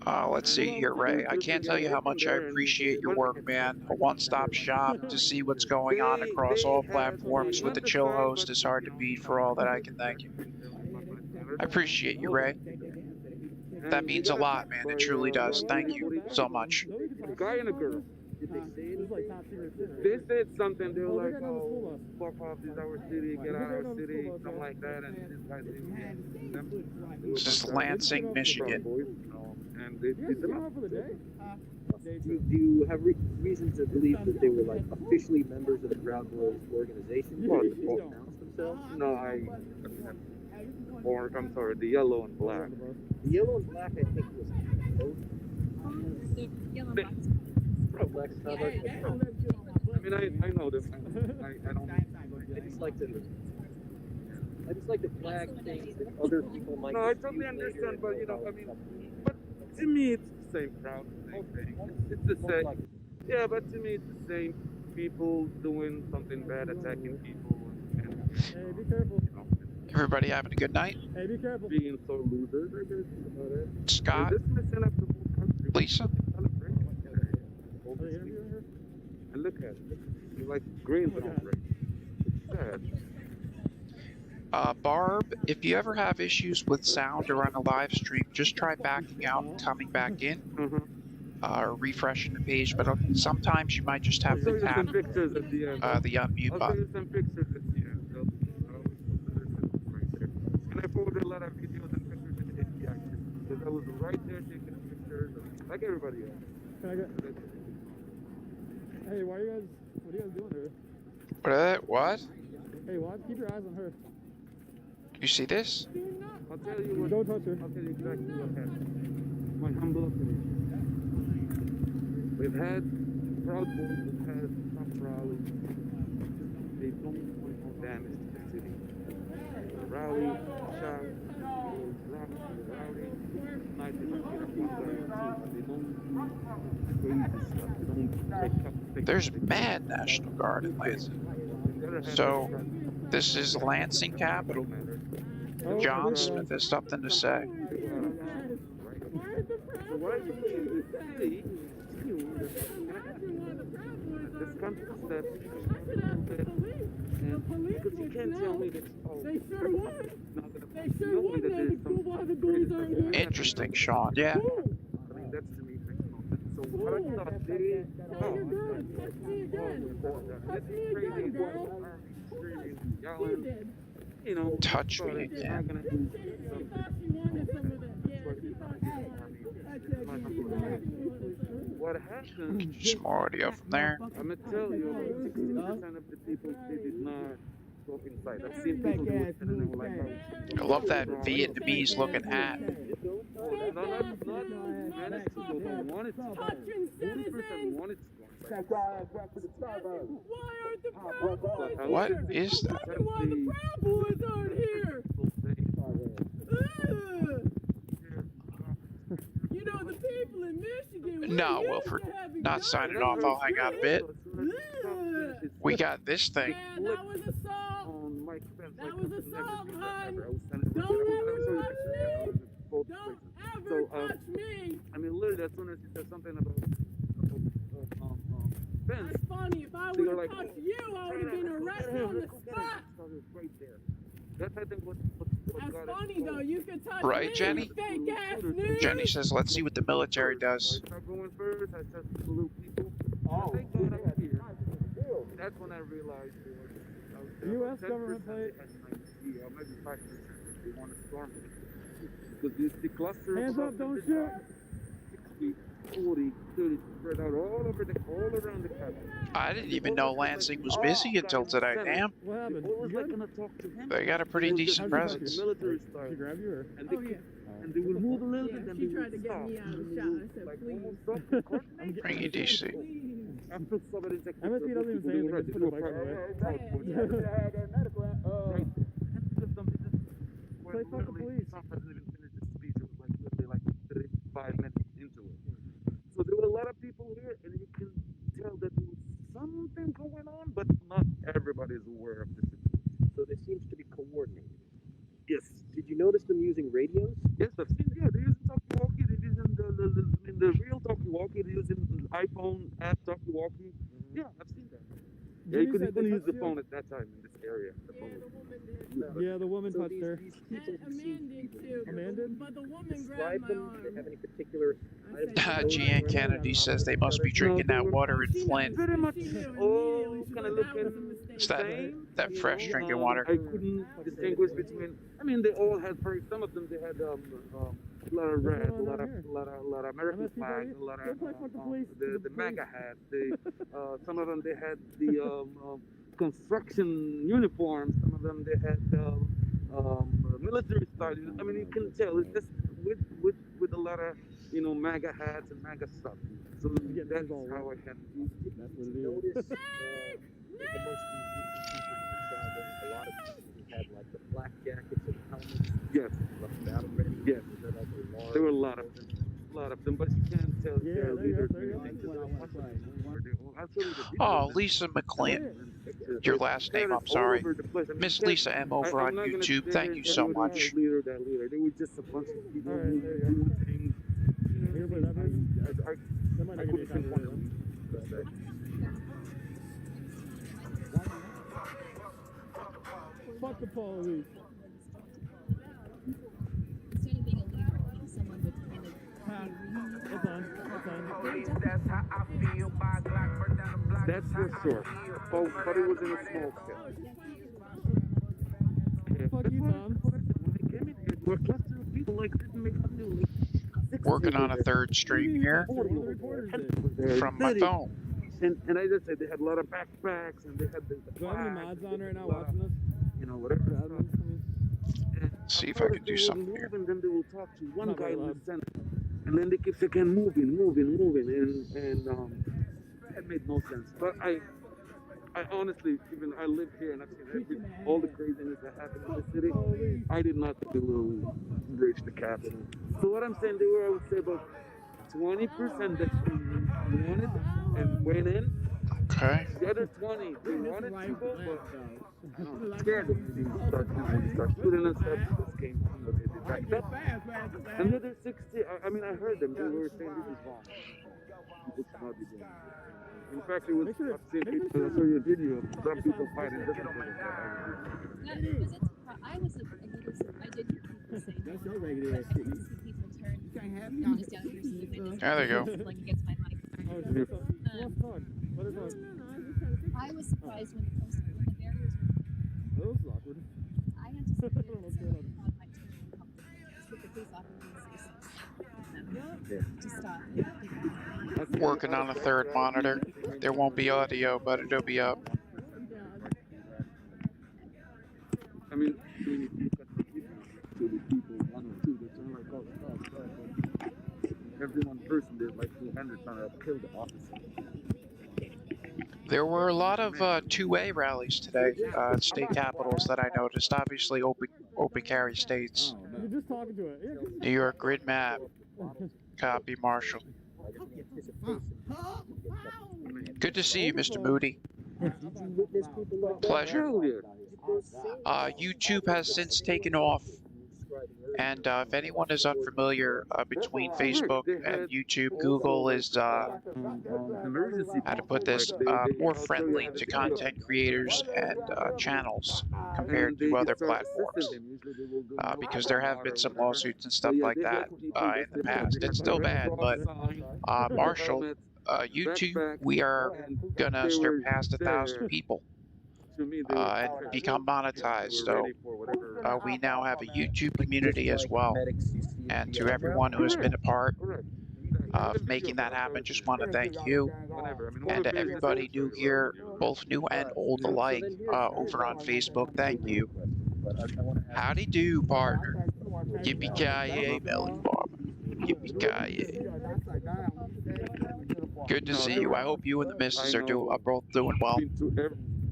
Let's see here, Ray. I can't tell you how much I appreciate your work, man. A one-stop shop to see what's going on across all platforms with a chill host is hard to beat. For all that, I can thank you. I appreciate you, Ray. That means a lot, man. It truly does. Thank you so much. A guy and a girl. They said something. They were like, "Oh, fuck off! This is our city. Get out of our city." Something like that. And this guy, This is Lansing, Michigan. And they beat them up. Do you have reason to believe that they were like officially members of the Proud Boys organization? Well, Did they announce themselves? No, or I'm sorry, the yellow and black. The yellow and black, I think, was both. Black and Starbucks. I mean, I know them. I don't. I just like to flag things that other people might. No, I totally understand, but you know, I mean, but to me, it's the same crowd, same thing. It's the same. Yeah, but to me, it's the same people doing something bad, attacking people, and Hey, be careful. you know, Everybody having a good night? Hey, be careful. being so losers. I guess about it. Scott, This messing up the whole country. Lisa. Celebrate. Are they interviewing her? And look at it. It's like green zone break. It's sad. Barb, if you ever have issues with sound or on a live stream, just try backing out and coming back in, or refreshing the page. But sometimes you might just I'll have show to you some tap pictures at the end. the unmute I'll show button. you some pictures at the end. Right there. And I forwarded a lot of videos and pictures at the end, actually. Because I was right there taking pictures, like everybody else. Can I get... Hey, what are you guys doing here? What? Hey, watch, keep your eyes on her. You see this? I'll tell you what. Don't touch her. I'll tell you exactly what happened. My humble opinion. We've had Proud Boys, we've had some rallies. They don't want no damage to the city. The rally, shot, rally, night they don't get up one guy. They don't do crazy stuff. They don't take up things. There's mad National Guard in Lansing. So, this is Lansing Capital. John Smith has something to say. So what I think is the city, this country step, and because you can't tell me that, oh, They sure would. not gonna They sure tell me would. that That'd there's be cool some while the boys aren't here. Interesting, Sean. Yeah. I mean, that's to me makes no sense. So what I thought they, Hey, you're good. Touch me again. Touch me again, girl. He did. you know, Touch me they're again. not gonna do She something. thought she wanted some of it. Yeah, she thought she wanted it. I said, she thought she wanted some. What happened? Some more audio from there. I'm gonna tell you, about 60% of the people they did not go inside. I've seen people do it and they were like, oh, I love that Vietnamese looking hat. no, not Mexico don't want it to go. Touching 40% citizens. want it to go inside. Why aren't the Proud Boys here? What is that? Tell me why the Proud Boys aren't here. Ugh. You know, the people in Michigan. we No, used Wilford, to have not each signing other. off. I'll hang out a bit. Ugh. We got this thing. Man, that was assault. On Mike Pence, That like, was I've never assault, seen that hon. ever. I was standing right Don't there. I ever was touch standing me. both Don't places. ever So, touch me. I mean, literally, as soon as he said something about Pence, That's funny. If I So would you're have like, touched you, I would have been arrested on the spot. right there. That's, I think, what That's got funny it. though. You can touch Right, me, Jenny? you fake ass news. Jenny says, let's see what the military does. I start going first, I start to salute people. Oh, They got up here. That's when I realized they were out there. US About government 10% plate. Yeah, maybe 5%. They want to storm it. Because this, the cluster Hands of up, don't 100 shoot. 60, 40, 30, spread out all around the country. I didn't even know Lansing was busy until today. Damn. What happened? What was You I good? gonna talk to him? They got a pretty It was decent just presence. The military She style. grabbed you or? And they, Oh, yeah. and they would move a little Yeah, bit, then she they tried would to get stop. me out of And the they shot. would, I said, like, please. almost stop the coordinate. Bring you DC. Please. After somebody took the MSP doesn't even say anything, just put the bike away. Right. And just something just Play fuck the police. Trump hasn't even finished his speech. It was like literally like 35 minutes into it. So there were a lot of people here, and you can tell that there was something going on, but not everybody is aware of the situation. So this seems to be coordinated. Yes. Did you notice them using radios? Yes, I've seen. Yeah, they're using talkie-walkie. They're using the the real talkie-walkie, they using iPhone app talkie-walkie. Yeah, I've seen that. Yeah, you couldn't use the phone at that time in this area. The phone. Yeah, the woman So touched her. these people And who seem Amanda to be too. Amanda? But the woman grabbed describe my them, do they have arm. any particular I items said, of clothing Gian or Kennedy says they must be No, drinking they that were water in She Flint. very much She knew all immediately. She kind of was that was a looking mistake. It's that same. that you fresh know, drinking water. I couldn't distinguish between. I mean, they all had. Some of them they had a lot of red, a lot of American MSP flags, party? a lot Go of play fuck the police. the MAGA hats. Some of them they had the construction uniforms. Some of them they had military style. I mean, you can tell it's just with a lot of MAGA hats and MAGA stuff. So getting that's involved, how I right? can. That's what it notice is. amongst these people describing a lot of people who had like the black jackets and helmets, Yes, left battle ready. yes. Was there like a large There were a lot of them, but you can't tell Yeah, their there you go, leaders. there you go. Anything, 'cause they're a bunch of people. Actually, the Oh, videos Lisa and McClin. pictures, Your they last name, shared I'm it all sorry. over the place. I mean, Miss you can't- Lisa M over I'm on not gonna YouTube. sit Thank there you and so tell you much. that leader, that leader. They were just a bunch of people All right, who there you go. doing things. Here, play that version. That might I not give me a couldn't copy pinpoint of them. Fuck the police. Instead of being a leader, I think someone would kind of It's on. It's on. That's for sure. But it was in a small scale. Yeah, Fuck that's you, what- Tom. what I said. When they came in here, we're clustering of people like didn't make up new. Working on a third stream here One of the reporters did. from my phone. And I just said they had a lot of backpacks and they had the Do I have any flags, mods and on they right had now a lot of, watching this? whatever. For admins? I mean, And See if at I first can do they something would here. move and then they will talk to one Not guy very in the loud. center, and then they keep saying moving, and that made no sense. But I honestly, even I live here and I've seen all the craziness that happened in the city. I did not do reach the capital. So what I'm saying, they were, I would say, about 20% that wanted and went in. Okay. The other 20, they wanted to go, but I'm scared of them to start shooting and stuff. Just came, they backed up. And the other 60, I mean, I heard them. They were saying this is wrong. People should not be doing it. In fact, it was, I've seen people, I saw your video of some people fighting just because of that. Yeah, because it's. I was. I did hear people say. That's your regular ass But shit. I see people turn. Just down here, see if they just There they go. like against my mic. Oh, shit. Let's talk. Let her talk. I was surprised when the barriers were. That was awkward. I had to sit I there don't know and what's say going on. on my turn a couple of times with the police officer and say something. To stop. Working on a third monitor. There won't be audio, but it'll be up. I mean, when you look at the people, to the people, one or two, they turn like, oh, every one person did like 200 trying to kill the officer. There were a lot of two-way rallies today at state capitals that I noticed. Obviously, open carry states. You're just talking to it. Yeah, New York grid map. Copy, Marshall. Good to see you, Mr. Moody. Did you witness people like that? Pleasure. Hell yeah. YouTube has since taken off, and if anyone is unfamiliar between Facebook and YouTube, Google is Emergency how to put this more friendly to content creators and channels compared to other platforms, because there have been some lawsuits and stuff like that in the past. It's still bad, but Marshall, YouTube, we are gonna surpass 1,000 people and become monetized. So we now have a YouTube community as well. And to everyone who has been a part of making that happen, just want to thank you. And to everybody new here, both new and old alike, over on Facebook, thank you. Howdy do, partner. Yippee-ki-yay, Melly Farmer. Yippee-ki-yay. Good to see you. I hope you and the missus are both doing well.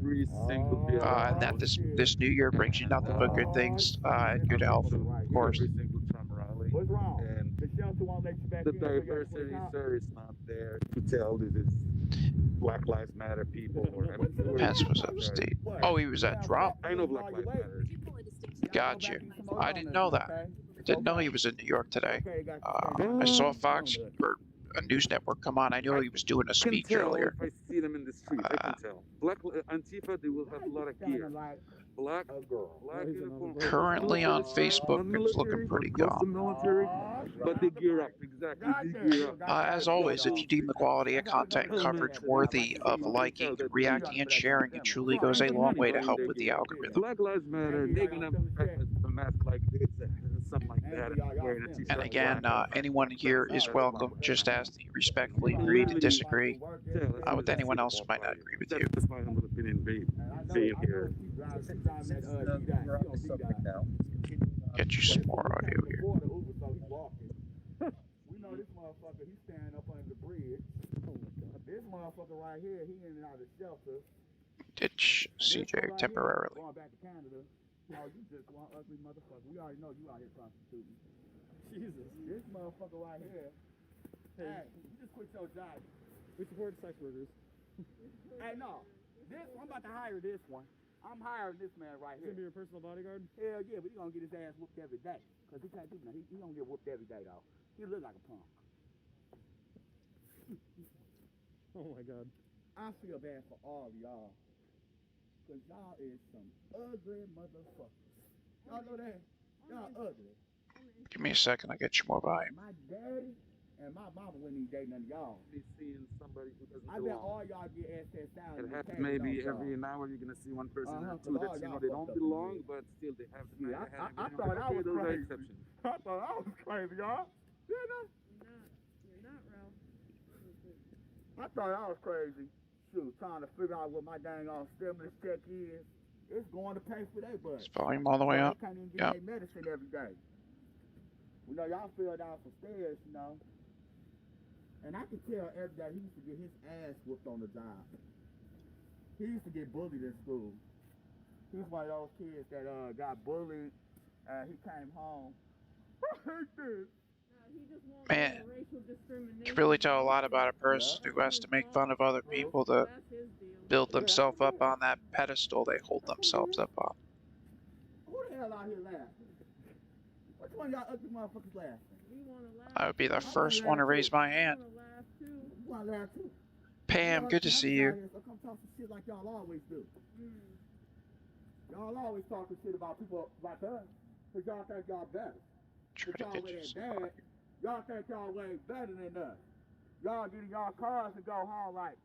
Every single day. And that this new year brings you nothing but good things and good health, of course. Every single Trump rally. And the diversity, sir, is not there to tell this is Black Lives Matter people. Pence was upstate. Oh, he was at Trump. I know Black Lives Matter. Gotcha. I didn't know that. I didn't know he was in New York today. I saw Fox, or a news network come on. I know he was doing a I can speech tell earlier. if I see them in the street. I can tell. Black Antifa, they will have a lot of gear. Black uniform. Currently on Facebook, it's looking pretty close to calm. military, but they gear up. Exactly, they gear up. As always, if you deem the quality of content and coverage worthy of liking, reacting, and sharing, it truly goes a long way to help with the algorithm. Black Lives Matter, they're gonna a mask like this and something like that, and wearing a t-shirt. And again, anyone here is welcome, just ask that you respectfully agree to Literally, disagree yeah, with anyone else who might not agree with you. That's my humble opinion, being here. Get you some more audio here. We know this motherfucker, he's standing up under the bridge. This motherfucker right here, he in and out of shelter. Ditch CJ temporarily. Going back to Canada. Oh, you just one ugly motherfucker. We already know you out here prostituting. Jesus. This motherfucker right here. Hey, you just quit your job. We support sex workers. Hey, no. I'm about to hire this one. I'm hiring this man right He's here. gonna be your personal bodyguard? Hell yeah, but he gonna get his ass whooped every day. Cause he can't do nothing. He gonna get whooped every day though. He look like a punk. Oh my god. I feel bad for all of y'all. Cause y'all is some ugly motherfuckers. Y'all know that? Y'all ugly. Give me a second, I'll get you more volume. My daddy and my mama wouldn't even date none of y'all. Be seeing somebody who doesn't I bet belong. all y'all get ass down. It happens maybe every hour you're gonna see one person or two that you know they don't belong, but still they have the Yeah, night. I thought I was those are crazy. exceptions. I thought I was crazy, y'all. Didn't I? You're not, Ralph. I thought I was crazy. Shoot, trying to figure out what my dang on stimulus check is. It's going to pay for their butt. Is volume all the way up? They can't even Yep. get their medicine every day. You know, y'all fell down some stairs, you know. And I could tell every day he used to get his ass whooped on the job. He used to get bullied in school. He's one of those kids that got bullied and he came home. I hate this. He just won't Man, do racial discrimination. You can really tell a lot about a person who has to make fun of other people to That's his deal. build themselves up on that pedestal they hold themselves up on. Who the hell out here laughing? Which one of y'all ugly motherfuckers laughing? We want to laugh. I would be the first one to raise my hand. We want to laugh too. You want to laugh too? Pam, good to see you. So come talk some shit like y'all always do. Mm. Y'all always talking shit about people like us, because y'all think y'all better. Try But y'all to get way you that some bad. volume. Y'all think y'all way better than us. Y'all get in y'all cars and go home like,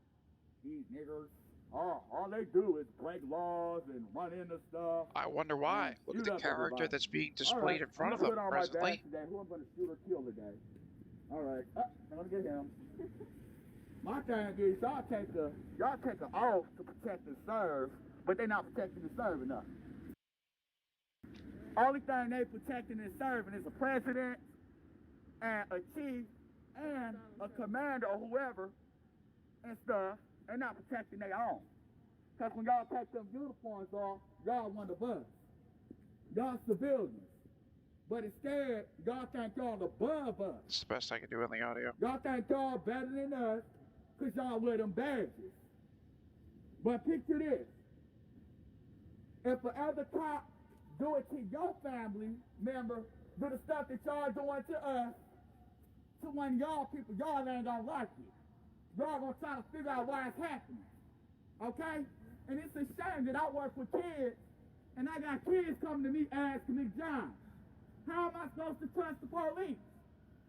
these niggers, all they do is break laws and run into stuff. I wonder why. Look at the character that's being displayed in front of them presently. Today. Who I'm going to shoot or kill today. All right, I'm going to get him. My thing is, y'all take an oath to protect and serve, but they're not protecting and serving enough. Only thing they protecting and serving is a president and a chief and a commander or whoever and stuff, and not protecting their own. Because when y'all take them uniforms off, y'all one of us. Y'all civilians. But instead, y'all think y'all above us. It's the best I can do in the audio. Y'all think y'all better than us because y'all wear them badges. But picture this. If another cop do it to your family member, do the stuff that y'all doing to us, to one of y'all people, y'all ain't gonna like it. Y'all gonna try to figure out why it's happening. Okay? And it's a shame that I work with kids, and I got kids coming to me asking me, John, how am I supposed to trust the police?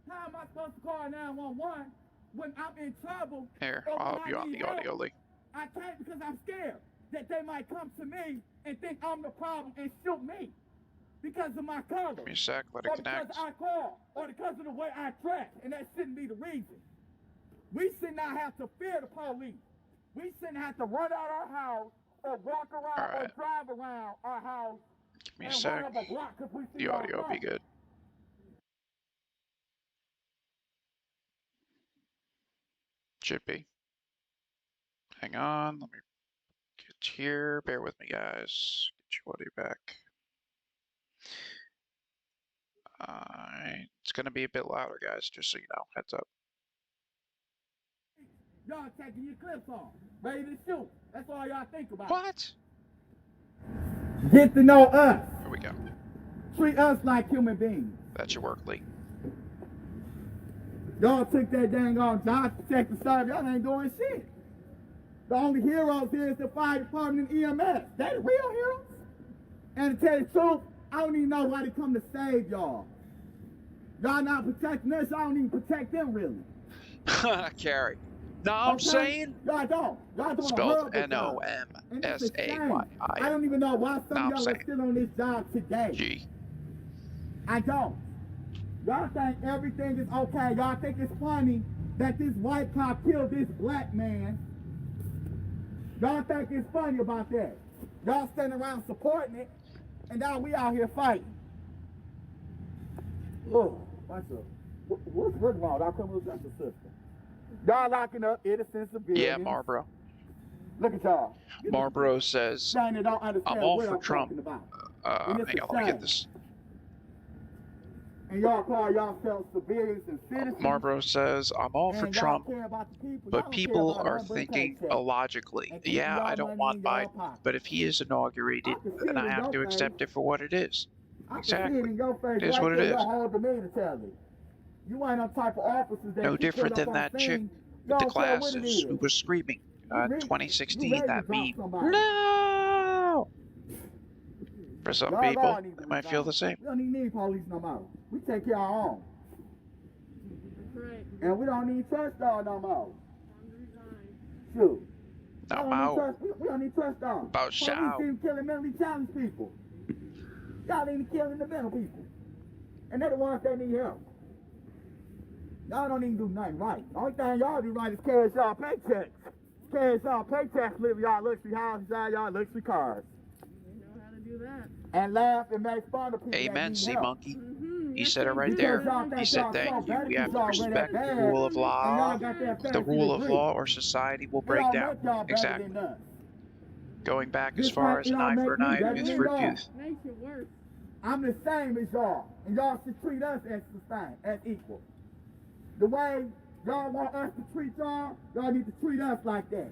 How am I supposed to call 911 when I'm in trouble? Here, or when I'll help you I on need the audio help? link. I can't because I'm scared that they might come to me and think I'm the problem and shoot me because of my color. Give me a sec, let it Or because connect. I call, or because of the way I dress, and that shouldn't be the reason. We should not have to fear the police. We shouldn't have to run out our house or walk around or Alright. drive around our house Give me a and sec. run up a block because we see The our audio will be phone. good. Should be. Hang on, let me get here. Bear with me, guys. Get your audio back. It's gonna be a bit louder, guys, just so you know. Heads up. Y'all taking your clips off, ready to shoot. That's all y'all think about. What? Get to know us. Here we go. Treat us like human beings. That's your work, Lee. Y'all took that dang on job to protect the service. Y'all ain't doing shit. The only heroes here is the fire department and EMS. They the real heroes. And to tell you the truth, I don't even know why they come to save y'all. Y'all not protecting us, y'all don't even protect them really. Carrie. No, I'm saying Y'all don't. Y'all doing a spelled horrible job. And it's a shame. N-O-M-S-A-Y-I. I don't even know why some No, of y'all I'm are still on this job today. G. I don't. Y'all think everything is okay. Y'all think it's funny that this white cop killed this black man. Y'all think it's funny about that. Y'all standing around supporting it, and now we out here fighting. Look, what's wrong with our criminal justice system? Y'all locking up innocent civilians. Yeah, Marlboro. Look at y'all. Marlboro says, Saying they don't understand I'm all what for I'm Trump. talking about. Hang on, let me get this. And y'all call yourselves civilians and citizens. Marlboro says, I'm all for and Trump, y'all care about the people. Y'all but don't people care about are one but thinking paycheck. illogically. And keeping Yeah, y'all I don't money want in y'all Biden, pocket. but if he is inaugurated, I can see then it I in have your to face. accept it for what it is. I can see it Exactly. in your face. It is right what it there, is. Your whole demeanor tells it. You ain't on type of officers that No you different put up than on that chick scene. with the Y'all care what it glasses is. who was screaming You in ready- you 2016, ready to that drop meme. somebody. No! For some Y'all people, all need to they might feel the resign. same. We don't even need police no more. We take care of our own. Right. And we don't need trust y'all no more. Time to resign. Shoot. No, Y'all don't need trust, we don't need trust y'all. About Police shout. even killing mentally challenged people. Y'all ain't killing the mental people. And they're the ones that need help. Y'all don't even do nothing right. The only thing y'all do right is cash y'all paychecks. Cash y'all paychecks, live y'all luxury houses, y'all luxury cars. They know how to do that. And laugh and make fun of people Amen, that need sea help. monkey. Mm-hmm. He said it right there. He said, thank you. We have to respect the rule of law. The rule of law or society will break down. Exactly. Going back as far as an eye for an eye, a tooth for a tooth. Makes it worse. I'm the same as y'all, and y'all should treat us as the same, as equal. The way y'all want us to treat y'all need to treat us like that.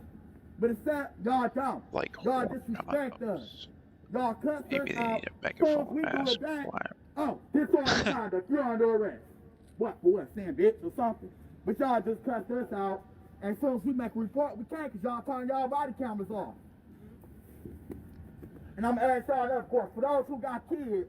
But except y'all don't. Like Y'all horn disrespect condoms. us. Y'all cuss Maybe us they out. need a Soon as megaphone we do mask. it back, Why? oh, disorderly conduct, you're under arrest. What, for what, saying bitch or something? But y'all just cuss us out, and as soon as we make a report, we can't because y'all turn y'all body cameras off. And I'm asking y'all that, of course, for those who got kids,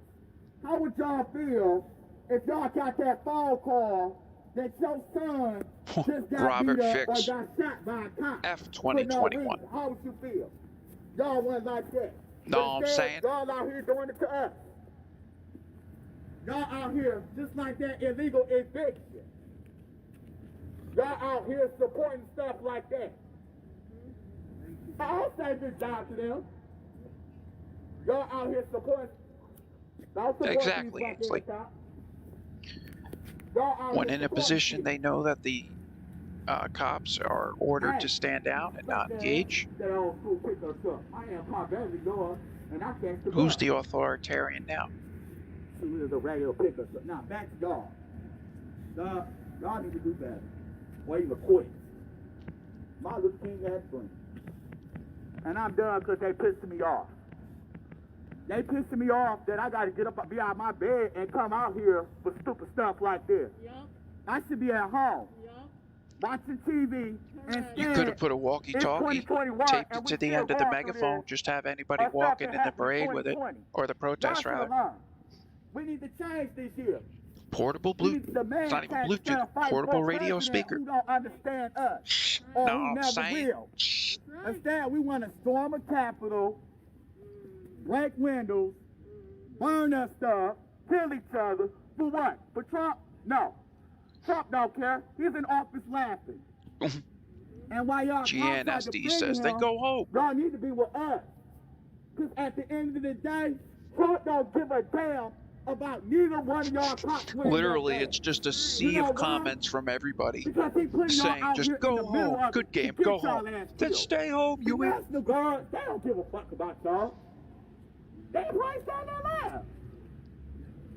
how would y'all feel if y'all got that phone call that your son just got Robert beat up Fix. or got shot by a cop? F For no 2021. reason? How would you feel? Y'all wasn't like that. No, But I'm instead, saying. y'all out here doing it to us. Y'all out here just like that illegal eviction. Y'all out here supporting stuff like that. I'll say good job to them. Y'all out here supporting. Don't support Exactly, these Ainsley. black cops. Y'all out When here in a supporting position shit. they know that the cops are ordered to stand down and not engage, That old school pickup truck. I am my belly door, and I catch the who's bus. the authoritarian now? She was a regular pickup truck. Now back to y'all. Y'all need to do better, or even quit. Martin Luther King had dreams, and I'm done because they pissing me off. They pissing me off that I got to get up, be out of my bed, and come out here for stupid stuff like this. Yup. I should be at home Yup. watching TV. You could have put a walkie-talkie, taped it to the end of the megaphone, just have anybody walking in the parade with it, or the protest rather. We need to change this year. Portable We Bluetooth. need the man It's not even can't stand Bluetooth. to fight Portable for a radio president speaker. who don't understand us, or No, who I'm never saying. will. That's right. Instead, we want to storm a Capitol, break windows, burn us stuff, kill each other. For what? For Trump? No. Trump don't care. He's in office laughing. And while y'all tried to GNSD bring says him, then go home. y'all need to be with us. Because at the end of the day, Trump don't give a damn about neither one of y'all cops winning. Literally, it's just a sea know of why? comments from everybody Because he putting y'all saying, out just here in go the middle home. of Good it to game, get go y'all home. ass Then killed. stay home, The you idiot. National Guard, they don't give a fuck about y'all. They placed on their lives.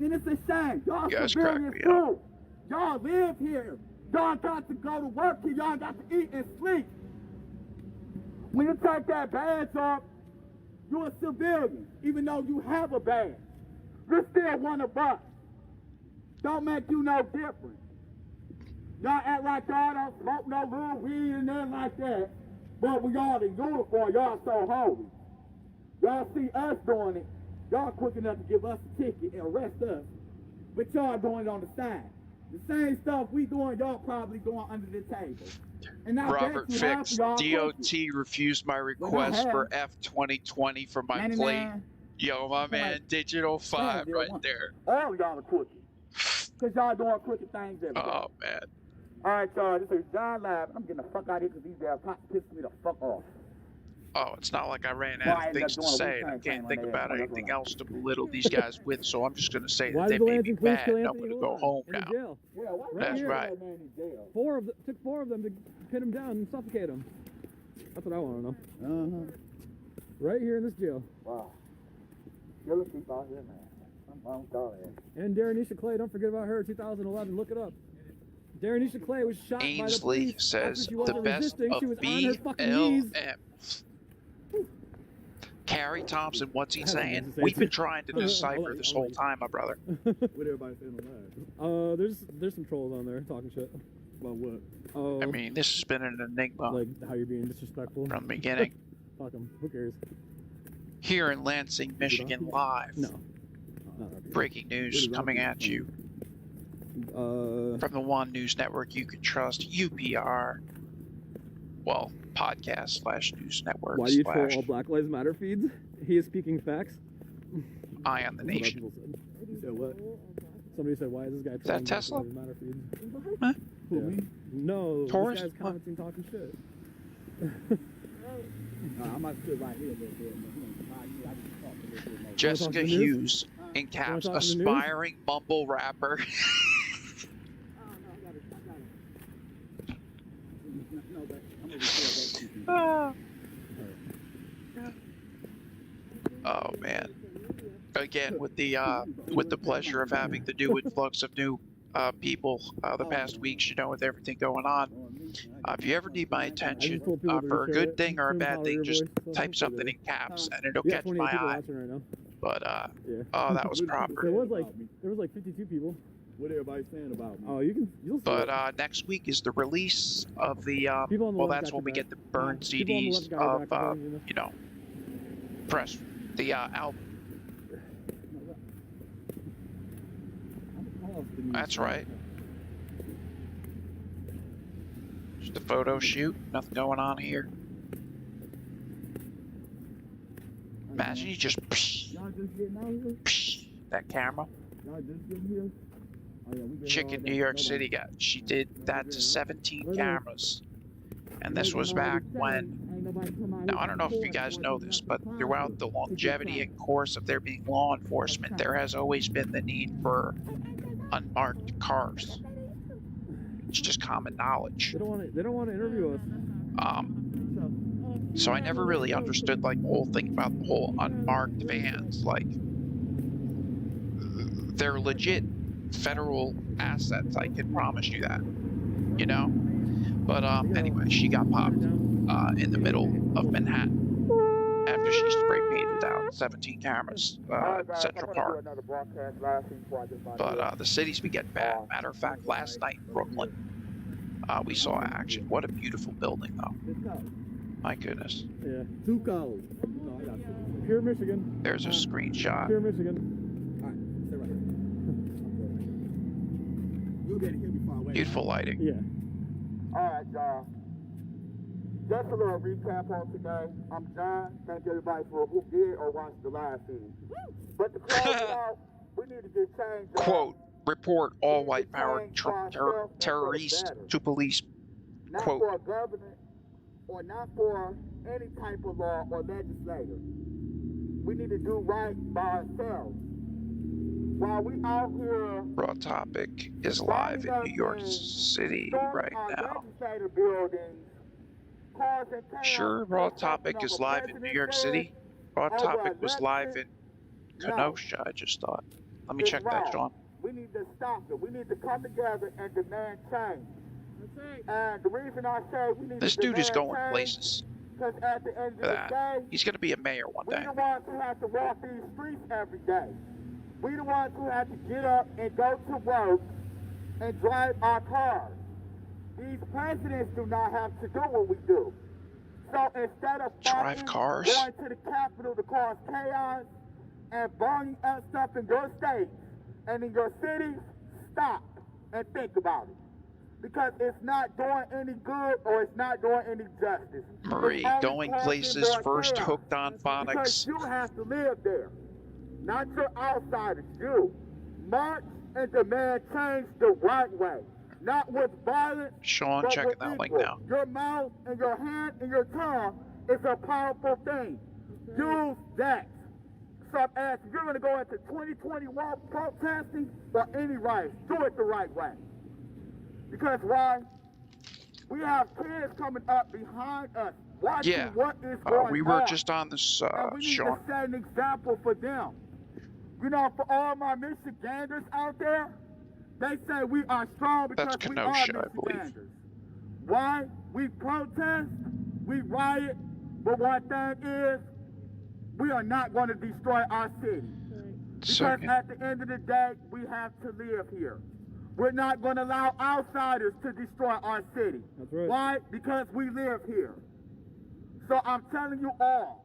And it's a shame. Y'all You guys crack civilians me up. too. Y'all live here. Y'all got to go to work here. Y'all got to eat and sleep. When you take that badge off, you're a civilian, even though you have a badge. You're still one of us. Don't make you no different. Y'all act like y'all don't smoke no real weed and nothing like that. But when y'all in uniform, y'all so holy. Y'all see us doing it. Y'all quick enough to give us a ticket and arrest us. But y'all doing it on the side. The same stuff we doing, y'all probably doing under the table. And I Robert bet you half Fix, of y'all DOT refused my request for F2020 for my plate. 99. Yo, my man, Digital 5 right there. All of y'all are crooked. Because y'all doing crooked things every day. Oh, man. All right, y'all, this is John Live. I'm getting the fuck out of here because these damn cops pissed me the fuck off. Oh, it's not like I ran Well, out I of ended up things to doing a say, and I weekend can't thing think on about there. anything else to belittle these guys with, so I'm just going to say Why that did they the made me Lansing police mad, kill and I'm Anthony going to go Milan home in the now. jail? Yeah, why That's you right. that man in jail? Took four of them to pin him down and suffocate him. That's what I want to know. Right here in this jail. Wow. Killer people out here, man. I'm sorry. And Darrenisha Clay, don't forget about her, 2011, look it up. Darrenisha Clay was shot by the Ainsley police says after she the wasn't best resisting. of She was on her fucking knees. BLM. Carrie Thompson, what's he I don't know what saying? to say We've to been you. trying to I'll decipher let you- this I'll whole let you. time, my brother. What everybody saying on live? There's some trolls on there talking shit. About what? Oh, I mean, this has been an enigma like how you're being disrespectful. from the beginning. Fuck 'em. Who cares? Here in Lansing, Michigan, live. No. Not our Breaking news coming at you from the one news network you can trust, UPR. Well, podcast / news network Why do you troll / all Black Lives Matter feeds? He is speaking facts. Eye on the That's what nation. people said. You said what? Somebody said, "Why is this guy that trolling Black Tesla? Lives Matter feeds?" Huh? Who, Yeah. me? No, Taurus? this guy's commenting, talking shit. I might sit right here a little bit. I just talk a little bit more. Jessica talk to the news? Hughes, in caps, talk to the news? aspiring mumble rapper. No, but I'm gonna record that. Ah. Oh man! Again, with the pleasure of having the new influx of new people the past weeks, with everything going on. If you ever need my attention told people to for a share good it. thing or a Couldn't bad tolerate thing, your just voice, so type that's something okay. in caps and it'll We got catch 28 my people eye. watching right now. But Yeah. oh, that was There proper. was like 52 people. What everybody saying about me? Oh, you'll see But it. next week is the release of the People on the well, left that's got when we your get the burn back. People on the CDs left got your of back, you know. press the album. That's right. Just a photo shoot. Nothing going on here. Imagine you just Y'all just getting out here? that camera. Y'all just getting here? Oh, yeah, we been Chick here in all New day. York Nobody. City she did that to 17 Right cameras. And this was back when, now I don't know if you guys know this, but throughout the longevity and course of there being law enforcement, there has always been the need for unmarked cars. It's just common knowledge. They don't want to interview us. So I never really understood like the whole thing about the whole unmarked vans. Like, they're legit federal assets. I can promise you that. But anyway, she got popped in the middle of Manhattan after she spray painted out 17 cameras in Central Park. But the city's been getting bad. Matter of fact, last night in Brooklyn, we saw action. What a beautiful building, though. My goodness. Yeah. Too cold. No, I got to. Pure Michigan. There's a screenshot. Pure Michigan. All right, stay right here. You'll be able to hear me far away. Beautiful lighting. Yeah. Alright, y'all. Just a little recap on today. I'm John. Thank everybody for who did or watched the live feed. But to close it out, we need to get change. Quote, report all white power terrorists to police. Not Quote. for a government or not for any type of law or legislator. We need to do right by ourselves. While we out here Raw Topic is live in New York City right now. Sure, Raw Topic is live in New York City. Raw Topic was live in Kenosha, I just thought. Let me check that, Sean. We need to stop it. We need to come together and demand change. And the reason I say we need This to dude is demand going change, places. because at the end of For the that. day, He's going to be a mayor one we day. the ones who have to walk these streets every day. We the ones who have to get up and go to work and drive our cars. these presidents do not have to do what we do. So instead of Drive fighting, cars? going to the Capitol to cause chaos and burning up stuff in your state and in your cities, stop and think about it. Because it's not doing any good or it's not doing any justice. Marie, It's only going causing places more first, chaos. hooked on Because phonics. you have to live there, not your outsiders, you. March and demand change the right way, not with violence, Sean, but checking with that link equal. now. Your mouth and your hand and your tongue is a powerful thing. Use that. So I'm asking, you're going to go into 2021 protesting or any riots, do it the right way. Because why? We have kids coming up behind us, watching Yeah. what is going on. We were just on this, and we need Sean. to set an example for them. You know, for all my Michiganders out there, they say we are strong because That's we are Kenosha, I believe. Michiganders. Why? We protest, we riot, but one thing is, we are not going to destroy our city. Because Second. at the end of the day, we have to live here. We're not going to allow outsiders to destroy our city. That's right. Why? Because we live here. So I'm telling you all,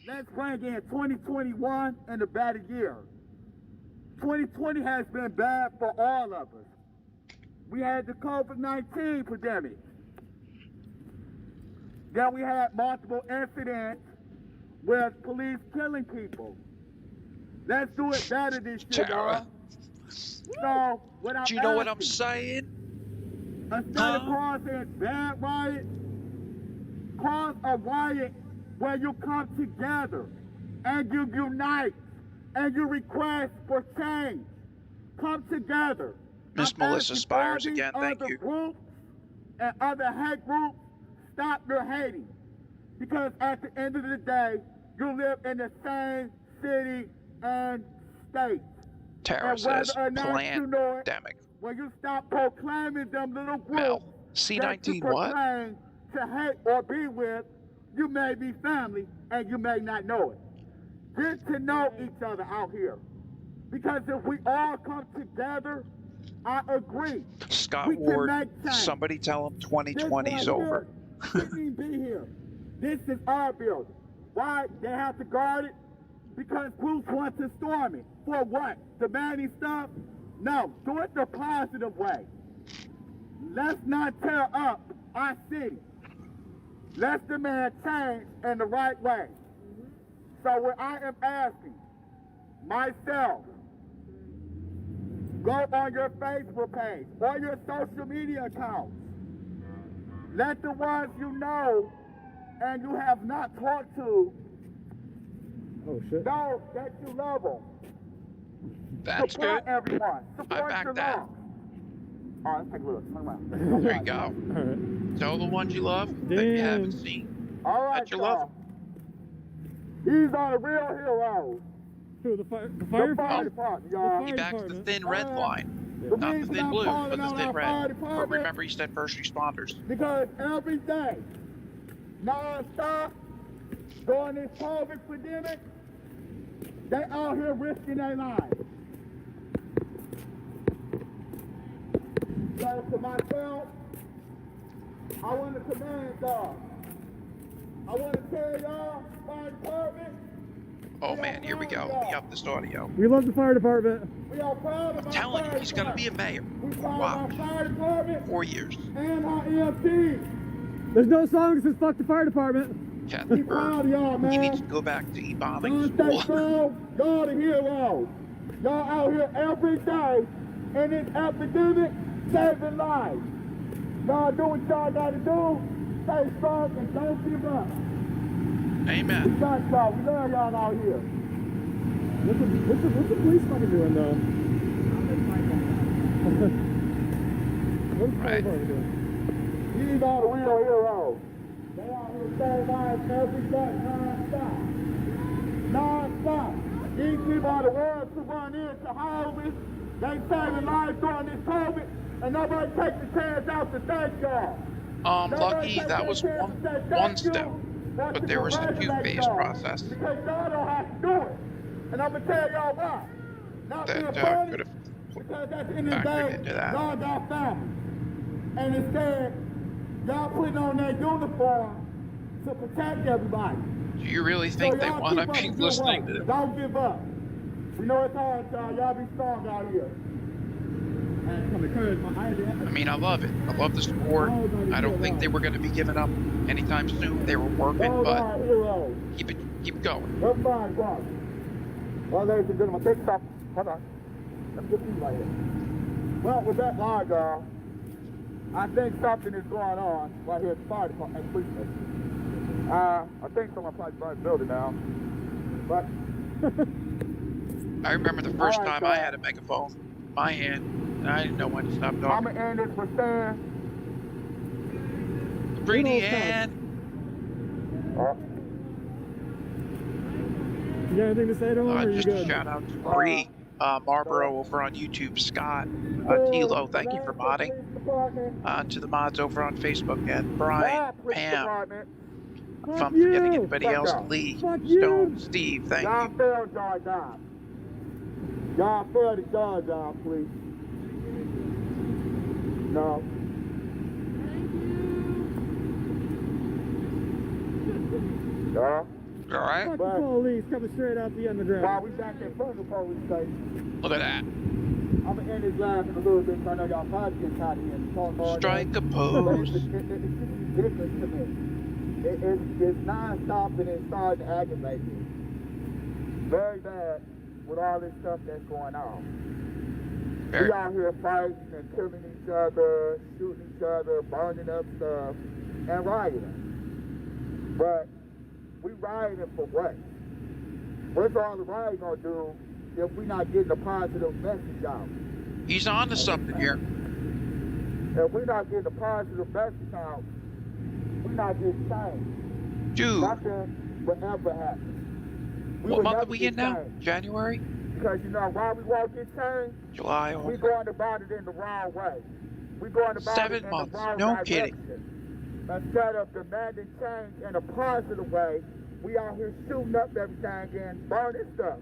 let's bring in 2021 and a better year. 2020 has been bad for all of us. We had the COVID-19 pandemic. Then we had multiple incidents with police killing people. Let's do it better this year, Tara. y'all. So, what I'm Do you know what I'm asking, saying? instead of causing bad riot, cause a riot where you come together and you unite and you request for change. Come together. Miss I'm Melissa asking Spires all these again, thank other you. Groups and other hate groups, stop your hating. Because at the end of the day, you live in the same city and state. Tara And says, whether or not you know it, pandemic. when you stop proclaiming them little groups Mel, that you C19 what? proclaim to hate or be with, you may be family and you may not know it. Get to know each other out here. Because if we all come together, I agree. Scott we can Ward, make change. somebody tell him This 2020 is right over. here shouldn't even be here. This is our building. Why? They have to guard it? Because Bruce wants to storm it. For what? Demanding stuff? No, do it the positive way. Let's not tear up our city. Let's demand change in the right way. So what I am asking myself, go on your Facebook page or your social media accounts. Let the ones you know and you have not talked to Oh shit. know that you love them. That's Support good. everyone. Support back your that. love. All right, let's take a look. Turn around. There you go. Alright. Tell the ones you love that you Damn. haven't seen. All right, That you love y'all. These are the real heroes. Who, the fire The fire department? department, y'all. He backs the department. thin red line. The Not the reason thin I'm blue, calling but the out thin our fire red. But department, remember, he said first responders. because every day, non-stop, during this COVID pandemic, they out here risking their lives. So to myself, I want to command y'all. I want to tell y'all, fire department, Oh man, here we go. Let me up this audio. We love the fire department. we are proud of I'm our telling you, fire he's gonna be a department. mayor. We proud Wow. of our fire department 4 years. and our EMTs. There's no song that says fuck the fire department. We Captain proud of Bird. y'all, He needs to man. go back to e-bombing Don't stay school. strong. Y'all the heroes. Y'all out here every day in this epidemic saving lives. Y'all do what y'all gotta do. Stay strong and don't give up. We Amen. got y'all. We love y'all out here. What's the police fucking doing though? What's the fire Right. department doing? These are the real heroes. They out here saving lives every day, non-stop. Non-stop. These people are the ones who run into houses. They saving lives during this COVID, and nobody takes the chance out to thank y'all. Lucky that was one step, but there was a two-phase process Because y'all don't have to do it. And I'm going to tell y'all why. Not being that funny, could have because at the end of the factored day, into that. y'all got family. And instead, y'all putting on that uniform to protect everybody. Do you really think they want to be listening to? Don't give up. We know it's hard, y'all. Y'all be strong out here. I mean, I love it. I love the sport. I don't think they were going to be giving up anytime soon. They were working, but keep it going. Everybody, go. Well, ladies and gentlemen, take stop. Hold on. Let me get these right here. Well, with that line, y'all, I think something is going on right here at the fire department and police station. I think someone probably burned the building now. But I remember the first time I had a megaphone in my hand, and I didn't know when to stop I'm talking. going to end this for saying, Bring the end. You got anything to say to him, or you Just a good? shout out to Bree Marlboro over on YouTube, Scott, Tilo, thank you for modding. To the mods over on Facebook, and Brian, Pam. If I'm forgetting anybody else, Lee, Stone, Steve, thank y'all you. failed y'all job. Y'all failed at y'all job, please. No. Yeah. All right. Fuck the police coming straight out the underground. While we back in front of the police station, Look at that. I'm going to end this live in a little bit, so I know y'all probably getting tired of hearing me talk all day. Strike a But pose. it's ridiculous to me. It's non-stop and it's starting to aggravate me. Very bad with all this stuff that's going on. Very. We out here fighting and killing each other, shooting each other, burning up stuff, and rioting. But we rioting for what? What's all the rioting gonna do if we not getting a positive message out? He's on to something here. If we not getting a positive message out, we not getting changed. Dude. Nothing will ever happen. What month are we in now? January? Because you know why we won't get changed? July. We're going about it in the wrong way. We're going about 7 it in months. the wrong No direction. kidding. Instead of demanding change in a positive way, we out here shooting up everything and burning stuff.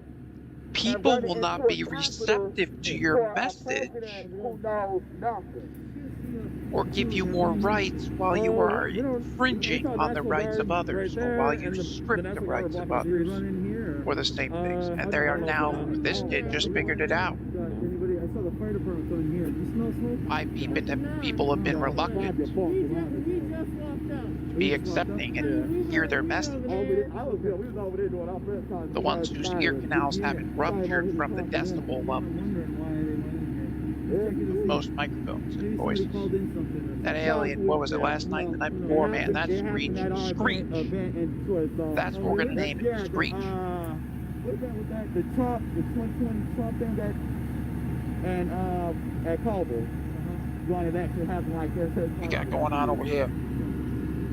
People will not be receptive to your message Who knows nothing. or give you more rights while you are infringing on the rights of others, or while you strip the rights of others, or the same things. And they are now, this kid just figured it out. Why people have been reluctant to be accepting and hear their message. The ones whose ear canals haven't ruptured from the decibel level. Most microphones and voices. That alien, what was it, last night, the night before, man, that Screech. Screech. That's what we're gonna name it, Screech. What's that with that? The Trump, the 2020 Trump thing that, and at Colville. Going to actually happen like this. We got going on over here.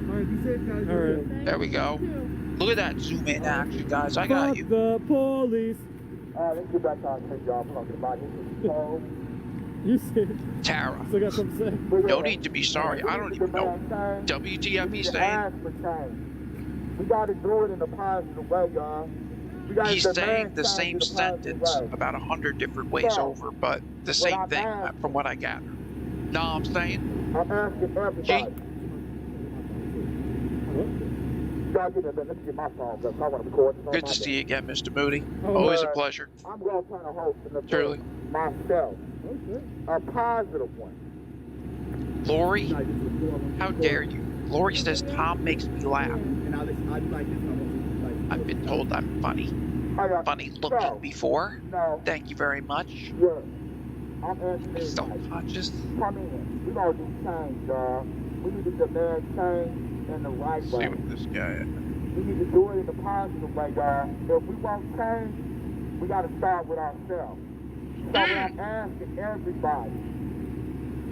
Alright. There we go. Look at that zoom in action, guys. I got Fuck you. the police. Let's get back to our thing y'all talking about. This is so... You said. Tara. Still got something to say? No need to be sorry. I don't even know. WTF he's saying. We gotta do it in a positive way, y'all. He's saying the same sentence about 100 different ways over, but the same thing from what I gather. Know what I'm saying? I'm asking everybody. G? Y'all get let me get my phone because I want to record this on Good my to see you again, Mr. Moody. Oh, Always a pleasure. I'm going to try to host an event Truly. myself. A positive one. Lori? How dare you? Lori says Tom makes me laugh. I've been told I'm funny. Funny looking before. No. Thank you very much. Yeah. I'm asking everybody. Self-conscious. Come in. We're going to do change, y'all. We need to demand change in the right See way. what this guy is. We need to do it in a positive way, y'all. If we want change, we got to start with ourselves. So I'm asking everybody.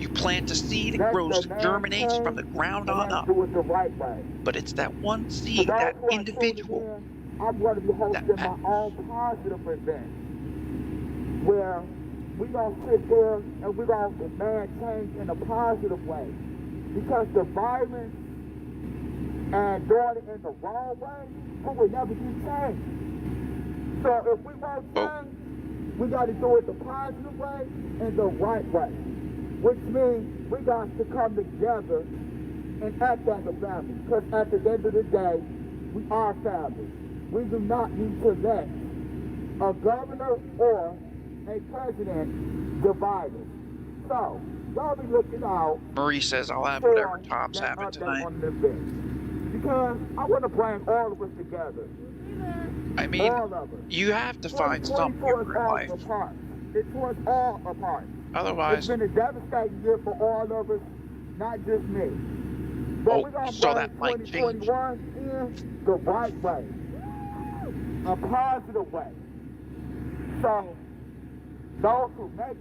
You plant a seed, it grows, germinates from the ground on up. Do it the right way. But it's that one seed, that individual. I'm going to be hosting my matters. own positive event where we're going to sit there and we're going to demand change in a positive way. Because the violence and doing it in the wrong way, we will never get changed. So if we want change, we got to do it the positive way and the right way. which means we got to come together and act as a family. Because at the end of the day, we are family. We do not need to let a governor or a president divide us. So, y'all be looking out. Marie says I'll have for whatever Tom's that having update tonight. on the event. Because I want to bring all of us together. I mean, All of us. you have to find some humor in life. It tore us all apart. It's Otherwise, been a devastating year for all of us, not just me. But oh, we're gonna saw bring that mic change. 2021 in the right way, a positive way. So those who may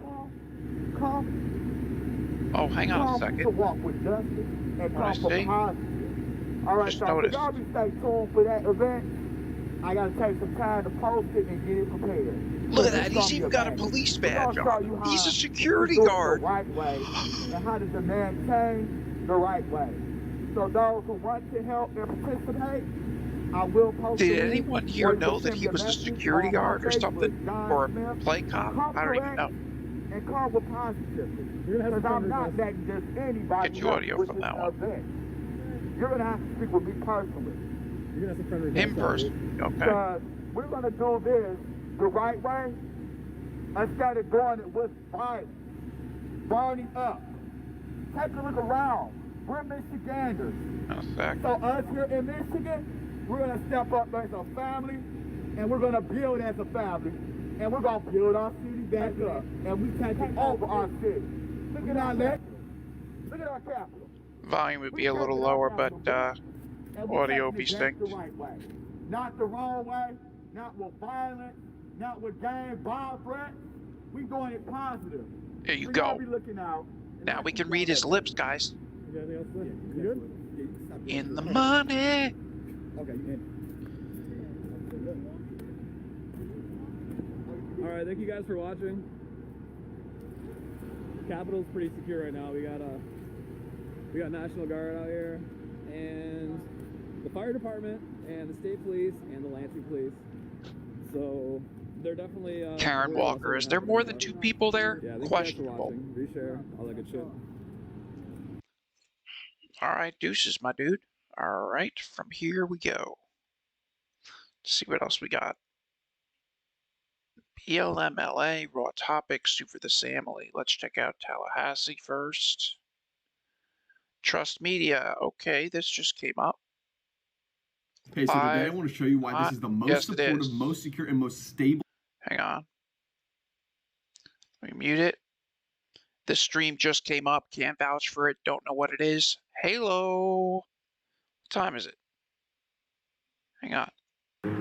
come oh, hang on a to second. walk with justice and What I come for see? positive. All right, Just so noticed. y'all be stay tuned for that event. I gotta take some time to post it and get it prepared. Look at It's that, gonna he's be even got a amazing. police We're gonna badge show you on. how He's a to security do it guard. the right way and how to demand change the right way. So those who want to help and participate, I will post Did the link, anyone or here you can know that send he me a was a message security on my guard or Facebook, something? John Or a Smith. play cop? Come I don't even correct know. and come with positivity. You're gonna have Because some I'm fun not requests. letting just anybody Get you help audio with from this that one. event. You're gonna have to speak with me personally. You're gonna have some fun requests. In person. Okay. Because we're gonna do this the right way instead of doing it with violence, burning up. Take a look around. We're Michiganders. In a sec. So us here in Michigan, we're gonna step up as a family, and we're gonna build as a family, and we're gonna build our city back up, and we taking over our city. Look at our neck. Look at our capital. Volume would We be a little taking our lower, but capital back, and we audio taking be it back synced. the right way, not the wrong way, not with violence, not with gang bomb threats. We doing it positive. There you So y'all go. be looking out. Now we can read his lips, guys. You got anything else to say? You good? In the money. Okay, you can. Alright, thank you guys for watching. Capitol's pretty secure right now. We got National Guard out here, and the fire department, and the state police, and the Lansing police. So they're definitely Karen aware of Walker, what's is there more than happening. 2 people there? Yeah, thank you guys for Questionable. watching. Reshare, all that good shit. Alright, deuces, my dude. Alright, from here we go. Let's see what else we got. BLMLA, Raw Topics, Super the Family. Let's check out Tallahassee first. Trust Media. Okay, this just came up. Okay, so today I want to show you why this is the most Yes, it supportive, is. most secure, and most stable. Hang on. Let me mute it. This stream just came up. Can't vouch for it. Don't know what it is. Halo. What time is it? Hang on.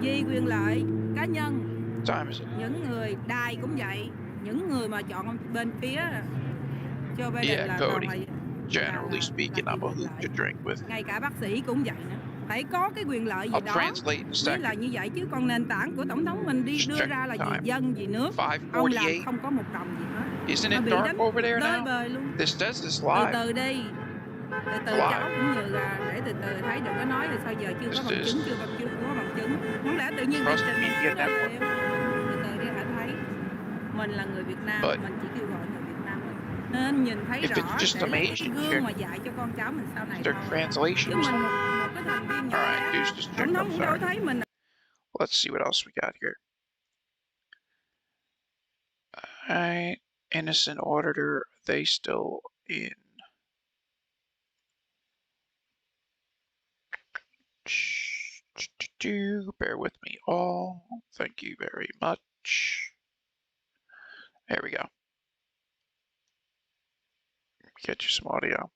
Vì quyền lợi cá nhân. What time is it? Những người đài cũng vậy. Những người mà chọn bên phía Joe Biden Yeah, là Cody. toàn là Generally speaking, I'm a hoot to drink with. ngay cả bác sĩ cũng vậy nữa. Phải có cái quyền lợi gì I'll đó translate in a mới second. là như vậy, chứ còn nền tảng của tổng thống mình đi Just đưa check ra là the vì time. dân vì nước. Ông làm 5:48. không có một đồng gì hết. Isn't Mà it bị dark đánh over there tơi now? bời luôn. This says this Từ live. từ đi. Từ từ Live. cháu cũng như là để từ từ thấy, đừng có nói là sao giờ chưa có This bằng is- chứng, chưa có bằng chứng. Không lẽ tự nhiên Trust trình Media bày Network. em. Từ từ đi hãy thấy. Mình là người Việt Nam, But mình chỉ kêu gọi người Việt Nam mình nên nhìn thấy if rõ it's just để some lấy cái Asian gương chick, mà dạy cho con cháu mình sau này their thôi. Chứ translation or mình something? một cái thành viên nhỏ Alright, bé, dudes, just check. tổng thống I'm cũng đâu sorry. thấy mình. Let's see what else we got here. Alright, innocent auditor, are they still in? Bear with me all. Thank you very much. There we go. Get you some audio.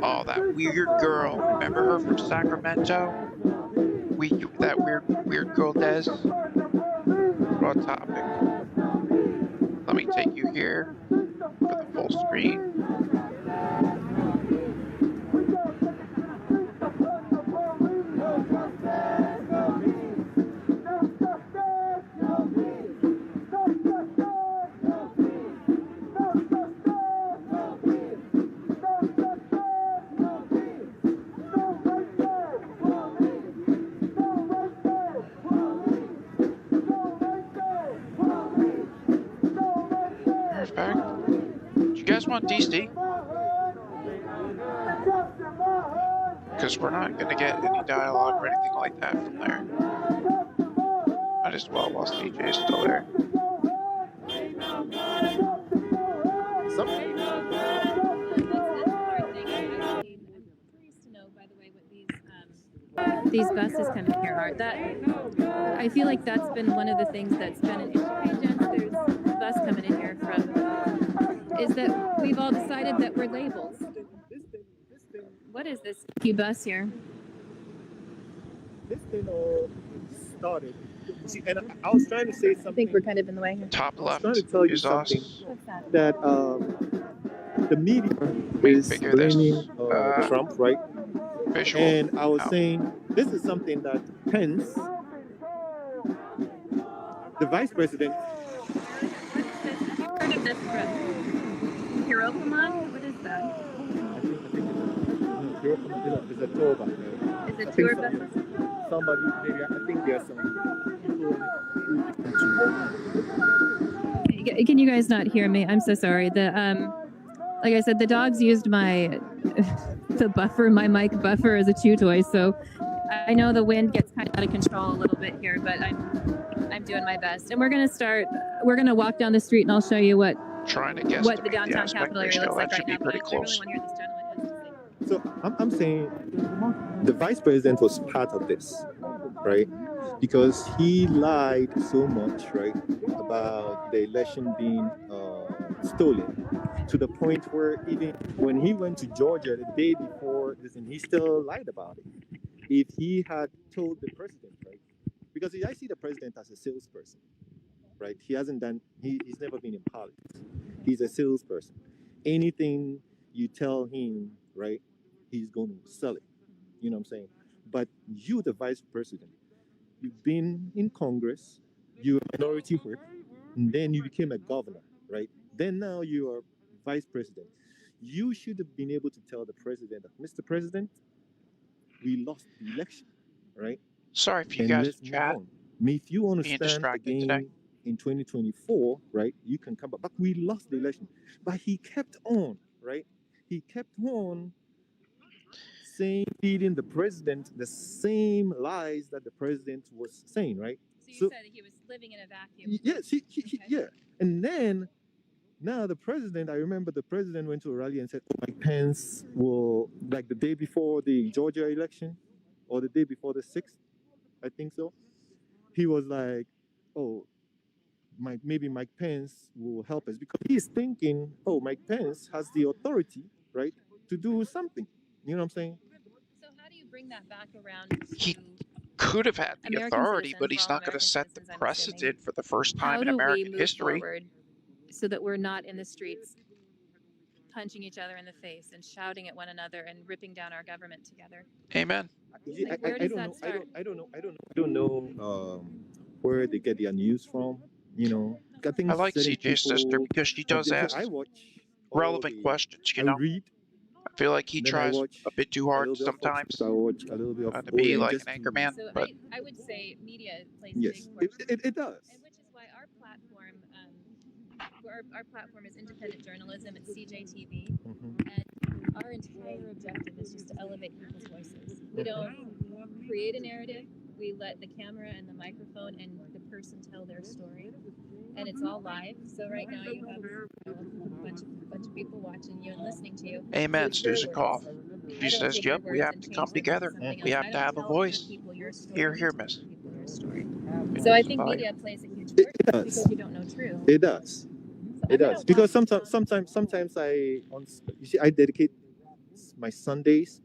Oh, that weird girl. Remember her from Sacramento? That weird girl Des. Raw topic. Let me take you here for the full screen. guys want DC? Because we're not going to get any dialogue or anything like that from there. Might as well while CJ is still there. These buses coming here are that. I feel like that's been one of the things that's been an issue. Hey, gents, there's a bus coming in here from. Is that we've all decided that we're labels. What is this bus here? This thing all started. See, and I was trying to say something. I think we're kind of in the way here. Top left trying to tell you is something us. What's that? that the media is figure this. blaming Trump, right? Visual. And I was out. saying this is something that Pence, the vice president. Heard of this from Hiroshima? What is that? It's a tour bus. Is it tour bus? Somebody, I think there's some people. Can you guys not hear me? I'm so sorry. Like I said, the dogs used my my mic buffer as a chew toy. So I know the wind gets kind of out of control a little bit here, but I'm doing my best. And we're gonna walk down the street, and I'll show you what the downtown Capitol area looks like right now. But I really want to hear this gentleman has to say. So I'm saying the vice president was part of this, right? Because he lied so much, right, about the election being stolen, to the point where even when he went to Georgia the day before this, and he still lied about it. If he had told the president, right? Because I see the president as a salesperson, right? He's never been in politics. He's a salesperson. Anything you tell him, right, he's going to sell it. You know what I'm saying? But you, the vice president, you've been in Congress, you're a minority whip, and then you became a governor, right? Then now you are vice president. You should have been able to tell the president that, Mr. President, we lost the election, right? Sorry if you guys chat. If you want to Being stand distracted again today. in 2024, right, you can come back. But we lost the election. But he kept on, right? He kept on feeding the president the same lies that the president was saying, right? So you said he was living in a vacuum. Yes, yeah. And then now the president, I remember the president went to a rally and said, Mike Pence will, like the day before the Georgia election, or the day before the 6th, I think so. He was like, maybe Mike Pence will help us, because he's thinking, Mike Pence has the authority, right, to do something. You know what I'm saying? So how do you bring that back around? He could have had the American authority, citizens, but he's for all not going to American set the citizens, I'm precedent assuming. for the first time How in do we American move history. forward so that we're not in the streets punching each other in the face and shouting at one another and ripping down our government together? Amen. Where does that start? I don't know where they get their news from. You know, I like CJ's sister because she does ask I watch relevant questions, I you know. read. I feel like he Then I tries watch a bit too a hard little bit of Fox sometimes News, I watch a little bit of to be OAN like just an to- anchor man, So but I would say media plays Yes, a big part. it does. And which is why our platform, our platform is independent journalism at CJTV, and our entire objective is just to elevate people's voices. We don't create a narrative. We let the camera and the microphone and the person tell their story, and it's all live. So right now you have a bunch of people watching you and listening to you. amen, With your Susan words. Cough. I She don't says, take your yep, we words have and to change come them into together. something We else. have I to don't have a tell voice. people your story. Here, You here, tell miss. people your story. So I think media plays a huge part It does. because you don't know truth. It does. So It does. Because sometimes I dedicate my Sundays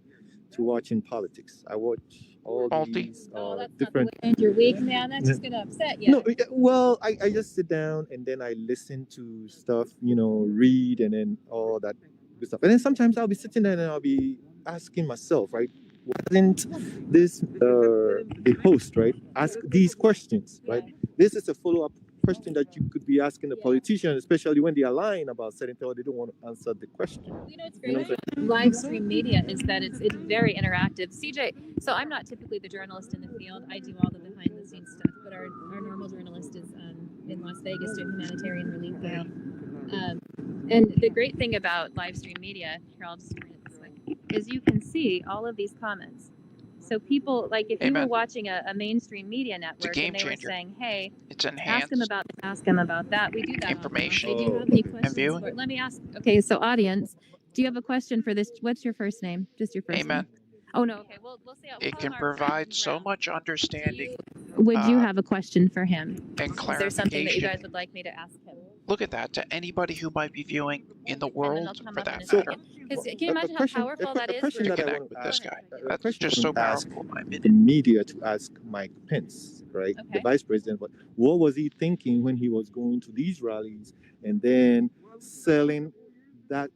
to watching politics. I watch all these that's different. not the way to end your week, man. That's just gonna upset you. No, well, I just sit down and then I listen to stuff, read and then all that good stuff. And then sometimes I'll be sitting there and I'll be asking myself, right? Wasn't this the host, right? Ask these questions, right? This is a follow-up question that you could be asking the politician, especially when they are lying about certain things, they don't want to answer the question. You know, it's great about live stream media is that it's very interactive. CJ, so I'm not typically the journalist in the field. I do all the behind the scenes stuff, but our normal journalist is in Las Vegas doing humanitarian relief there. And the great thing about live stream media, here I'll just bring it this way, is you can see all of these comments. So people, like if you were watching a mainstream media network and they were saying, hey, It's ask enhanced him about this, ask him about that, we do that. information. Hey, do you have any questions? viewing. Let me ask. Okay, so audience, do you have a question for this? What's your first name? Just your first Amen. name. Oh no, okay. We'll see. It can provide so much understanding. Would you have a question for him? And Is there something that you clarification. guys would like me to ask him? Look at that, to anybody who might be viewing in the And then world, they'll come for up in that a matter, second. Because can you imagine how powerful that is? to that I connect want with to this ask, guy. a That's question just so to ask powerful, in my the opinion. media to ask Mike Pence, right, the Okay. vice president, what was he thinking when he was going to these rallies and then selling that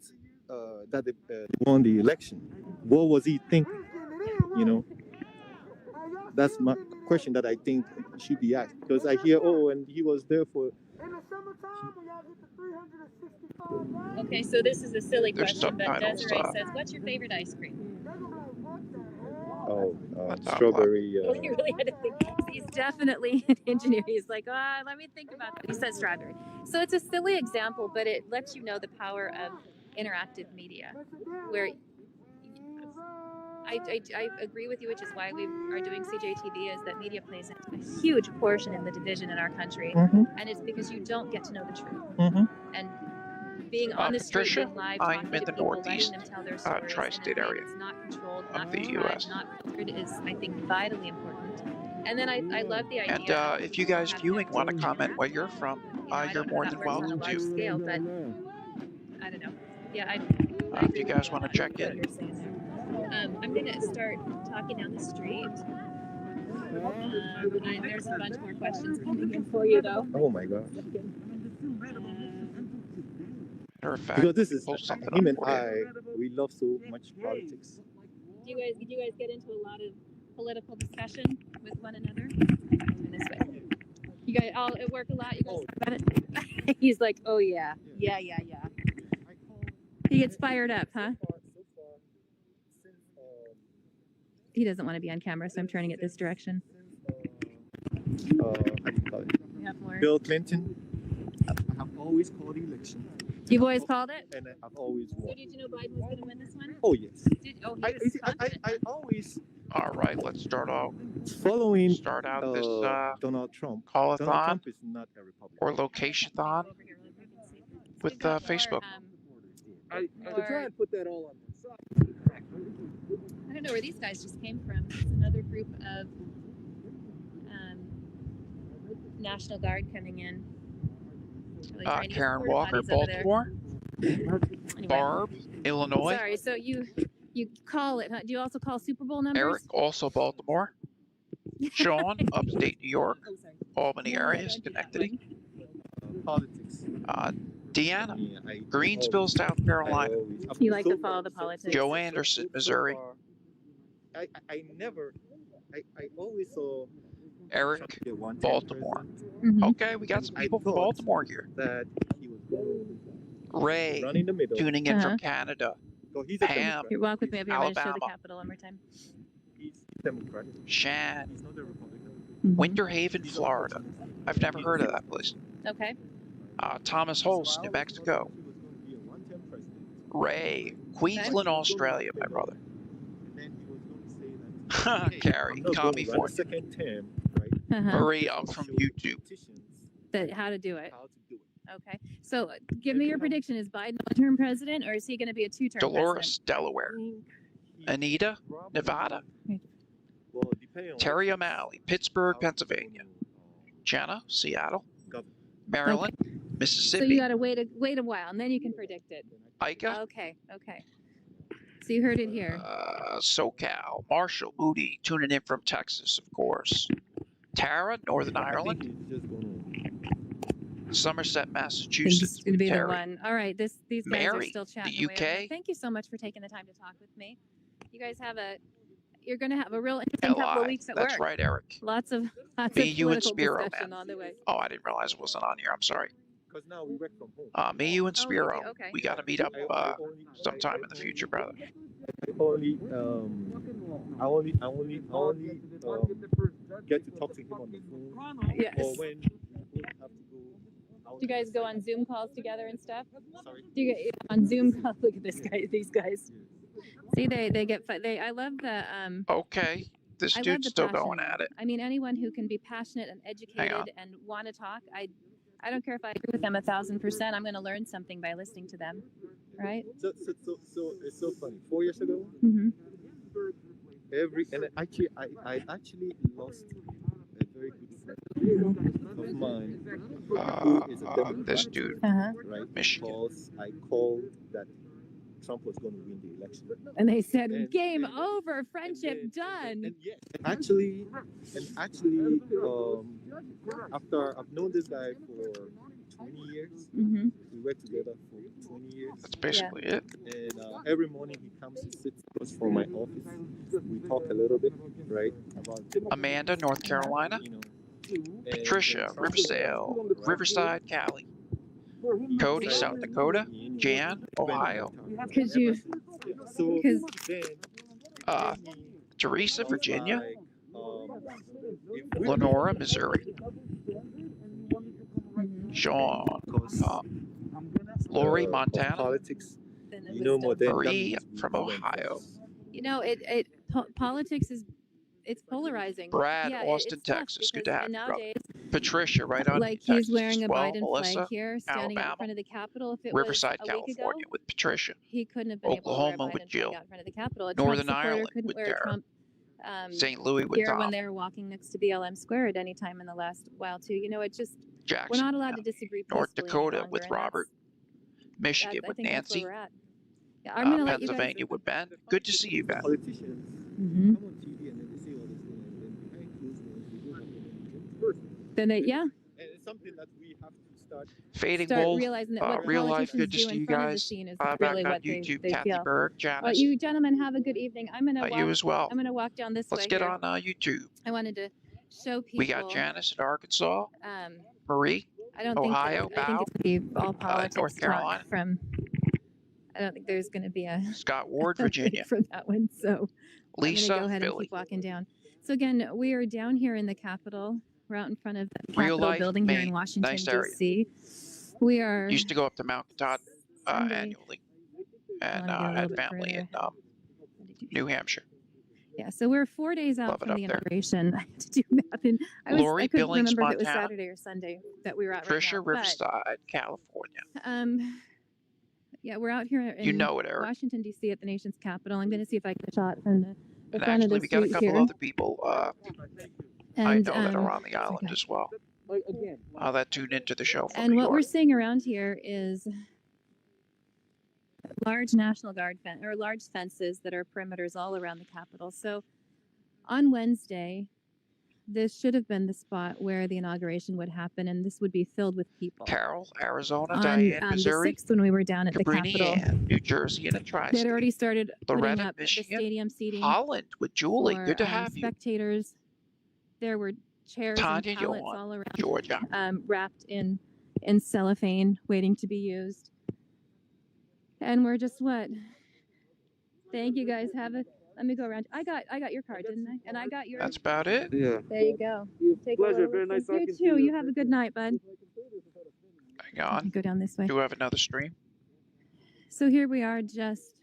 that they won the election? What was he thinking? You know, that's my question that I think should be asked, because I hear, oh, and he was there for. Okay, so this is a silly There's question, but subtitles, Desiree says, "What's your favorite ice cream?" Oh, That's our strawberry. He really had to think. He's definitely an engineer. He's like, let me think about that. He said strawberry. So it's a silly example, but it lets you know the power of interactive media, where I agree with you, which is why we are doing CJTV, is that media plays a huge portion in the division in our country, and it's because you don't get to know the truth. And being on the street, Patricia, being live, I'm talking in to the people, northeast, letting them tell their stories in a tri-state way area that's not controlled, of not the contrived, US. not filtered, is, I think, vitally important. And then I love the And idea. if you guys viewing want to comment where you're from, you're more than welcome large to. scale, but I don't know. Yeah, If you guys want to check in. I'm gonna start talking down the street. There's a bunch more questions coming in for you, though. Oh my gosh. Matter of fact, Because this is pull something him up and for you. we love so much politics. Do you guys get into a lot of political discussion with one another? Turn this way. You guys all at work a lot? You guys talk about it? He's like, oh yeah. Yeah. He gets fired up, huh? He doesn't want to be on camera, so I'm turning it this direction. How do you call it? Bill Clinton. I have always called the election. You've always called it? And I've always won. So did you know Biden was going to win this one? Oh, yes. I always... All right, let's start out. Start out this Donald Trump. call-a-thon Donald Trump is not a Republican. or location-thon with Facebook. I try and put that all on the side. I don't know where these guys just came from. It's another group of National Guard coming in. Really Karen Walker, Baltimore. Anyway. Barb, Illinois. Sorry, so you call it, huh? Do you also call Super Bowl numbers? Eric, also Baltimore. Sean, upstate New York. Albany area, Schenectady. Politics. Deanna, Greensville, South Carolina. You like to follow the politics. Joe Anderson, Missouri. I always saw Eric, Baltimore. Mm-hmm. Okay, we got some people from Baltimore here. That he was Ray, tuning in from Canada. So he's Pam, Here, walk with me up here. I'm going to show the Alabama. Capitol one more time. He's Democrat. Shan, He's not a Republican. Winter Haven, Florida. I've never heard of that place. Okay. Thomas Holst, New Mexico. Ray, Queensland, Australia, my brother. Carrie, California. Second term, right? Marie, I'm from YouTube. How to do it. Okay. So give me your prediction. Is Biden a one-term president, or is he going to be a two-term Dolores, president? Delaware. Anita, Nevada. Terry O'Malley, Pittsburgh, Pennsylvania. Jenna, Seattle. Maryland, So Mississippi. you got to wait a while, and then you can predict it. Ika, Okay. So you heard it here. SoCal. Marshall, Moody, tuning in from Texas, of course. Tara, Northern Ireland. Somerset, Massachusetts. It's going to be Terry. the one. All right. These guys are Mary, still chatting the away UK. over there. Thank you so much for taking the time to talk with me. You guys you're going to have a real interesting couple of weeks at work. That's right, Eric. Lots of Me, you, and political Spiro, discussion man. on the way. Oh, I didn't realize it wasn't on here. I'm sorry. Because now we work from home. Me, you, and Spiro. Okay. We got to meet up sometime in the future, brother. I only get to talk to him on the phone. Yes. Or when we have to go Do you guys go on Zoom calls together and stuff? Sorry. Do you get on Zoom calls? Look at this guy. These guys. See, they get. I love the. Okay, this I love dude's the still passion. going at it. I mean, anyone who can be passionate and educated and want to talk, I don't care if I agree with them 1,000%. I'm going to learn something by listening to them, right? So it's so funny. 4 years ago, Mm-hmm. I actually lost a very good friend of mine who is a Democrat, This dude, right? Michigan. Because I called that Trump was going to win the election. And they said, "Game over, friendship done." And yes, actually, after I've known this guy for 20 years, Mm-hmm. we worked together for 20 years. That's basically it. And every morning he comes and sits across from my office. We talk a little bit, right? About Amanda, North Carolina. you know, Patricia, Riverside, Cali. Cody, South Dakota. Jan, Ohio. Because you, So because then Teresa, Virginia. if Lenora, Missouri. Sean, Lori, Montana. politics, then it you was know more still- than Marie from Ohio. you know, politics is it's polarizing. Brad, Yeah, Austin, it's tough Texas. Good to because- have and you, brother. nowadays, Patricia, right on. like Texas he's wearing as a well. Biden Melissa, flag here, standing Alabama. out front of the Capitol. If it Riverside, was a week ago, California with Patricia. he couldn't have been able to Oklahoma wear a with Biden Jill. flag out front of the Capitol. A Northern Trump supporter Ireland couldn't with wear Tara. a Trump St. Louis with gear Tom. when they were walking next to BLM Square at any time in the last while too. You know, it just we're Jackson, not allowed to disagree. North peacefully any Dakota longer, with and Robert. Michigan I with think that's where Nancy. we're at. Yeah, I'm gonna let you guys. Pennsylvania with Ben. Good to see you, Ben. politicians Mhm. come on TV and then they say all this thing, and then behind closed doors they do have an first. Then yeah, And it's something that we have to start. Fading start Wolf. realizing that what Real life, politicians good to do see in you front of the guys. scene is Back really on what YouTube, they Kathy feel. Berg, Well, Janice. you gentlemen have a good evening. I'm gonna walk. You as well. I'm gonna walk down this Let's way get here. on YouTube. I wanted to show people. We got Janice in Arkansas. Marie, I don't Ohio, think I think it's gonna be all politics North talk Carolina. from. I don't think there's gonna be a Scott Ward, a break Virginia. from that one. So Lisa, I'm gonna go ahead and Philly. keep walking down. So again, we are down here in the Capitol. We're out in front of the Real Capitol life, building here in Maine. Washington Nice area. D.C. We are. Used to go up to Mount Todd Sunday. annually, and wanna get a little had bit family further. in New Hampshire. Yeah, so we're 4 days out Love it from up the there. inauguration. I had to do math, and I Lori, couldn't Billings, remember if it was Montana. Saturday or Sunday that we were at Trisha, right now. Riverside, California. But, yeah, we're out here in You know it, Eric. Washington D.C. at the nation's capital. I'm going to see if I can get a shot from the And front actually, of we the got a street couple here. other people I And, know that are on the island as well. Again, That tuned into the show from And New what we're York. seeing around here is large National Guard or large fences that are perimeters all around the Capitol. So on Wednesday, this should have been the spot where the inauguration would happen, and this would be filled with people. Carroll, Arizona, On Diane, the Missouri, 6th, when we were down at the Cabrini, Capitol, Ann, New Jersey, and a they had tri-state. already started putting Loretta, up the Michigan, stadium seating Holland with Julie. for Good to have you. spectators. There were chairs Tanya, and pallets Yohan, all around, Georgia. wrapped in cellophane, waiting to be used. And we're just what? Thank you guys. Let me go around. I got your card, didn't I? And I got yours. That's about it. Yeah. There you go. Take Pleasure. a Very nice talking You to you. too. You have a good night, bud. Hang on. Go down this way. Do we have another stream? So here we are, just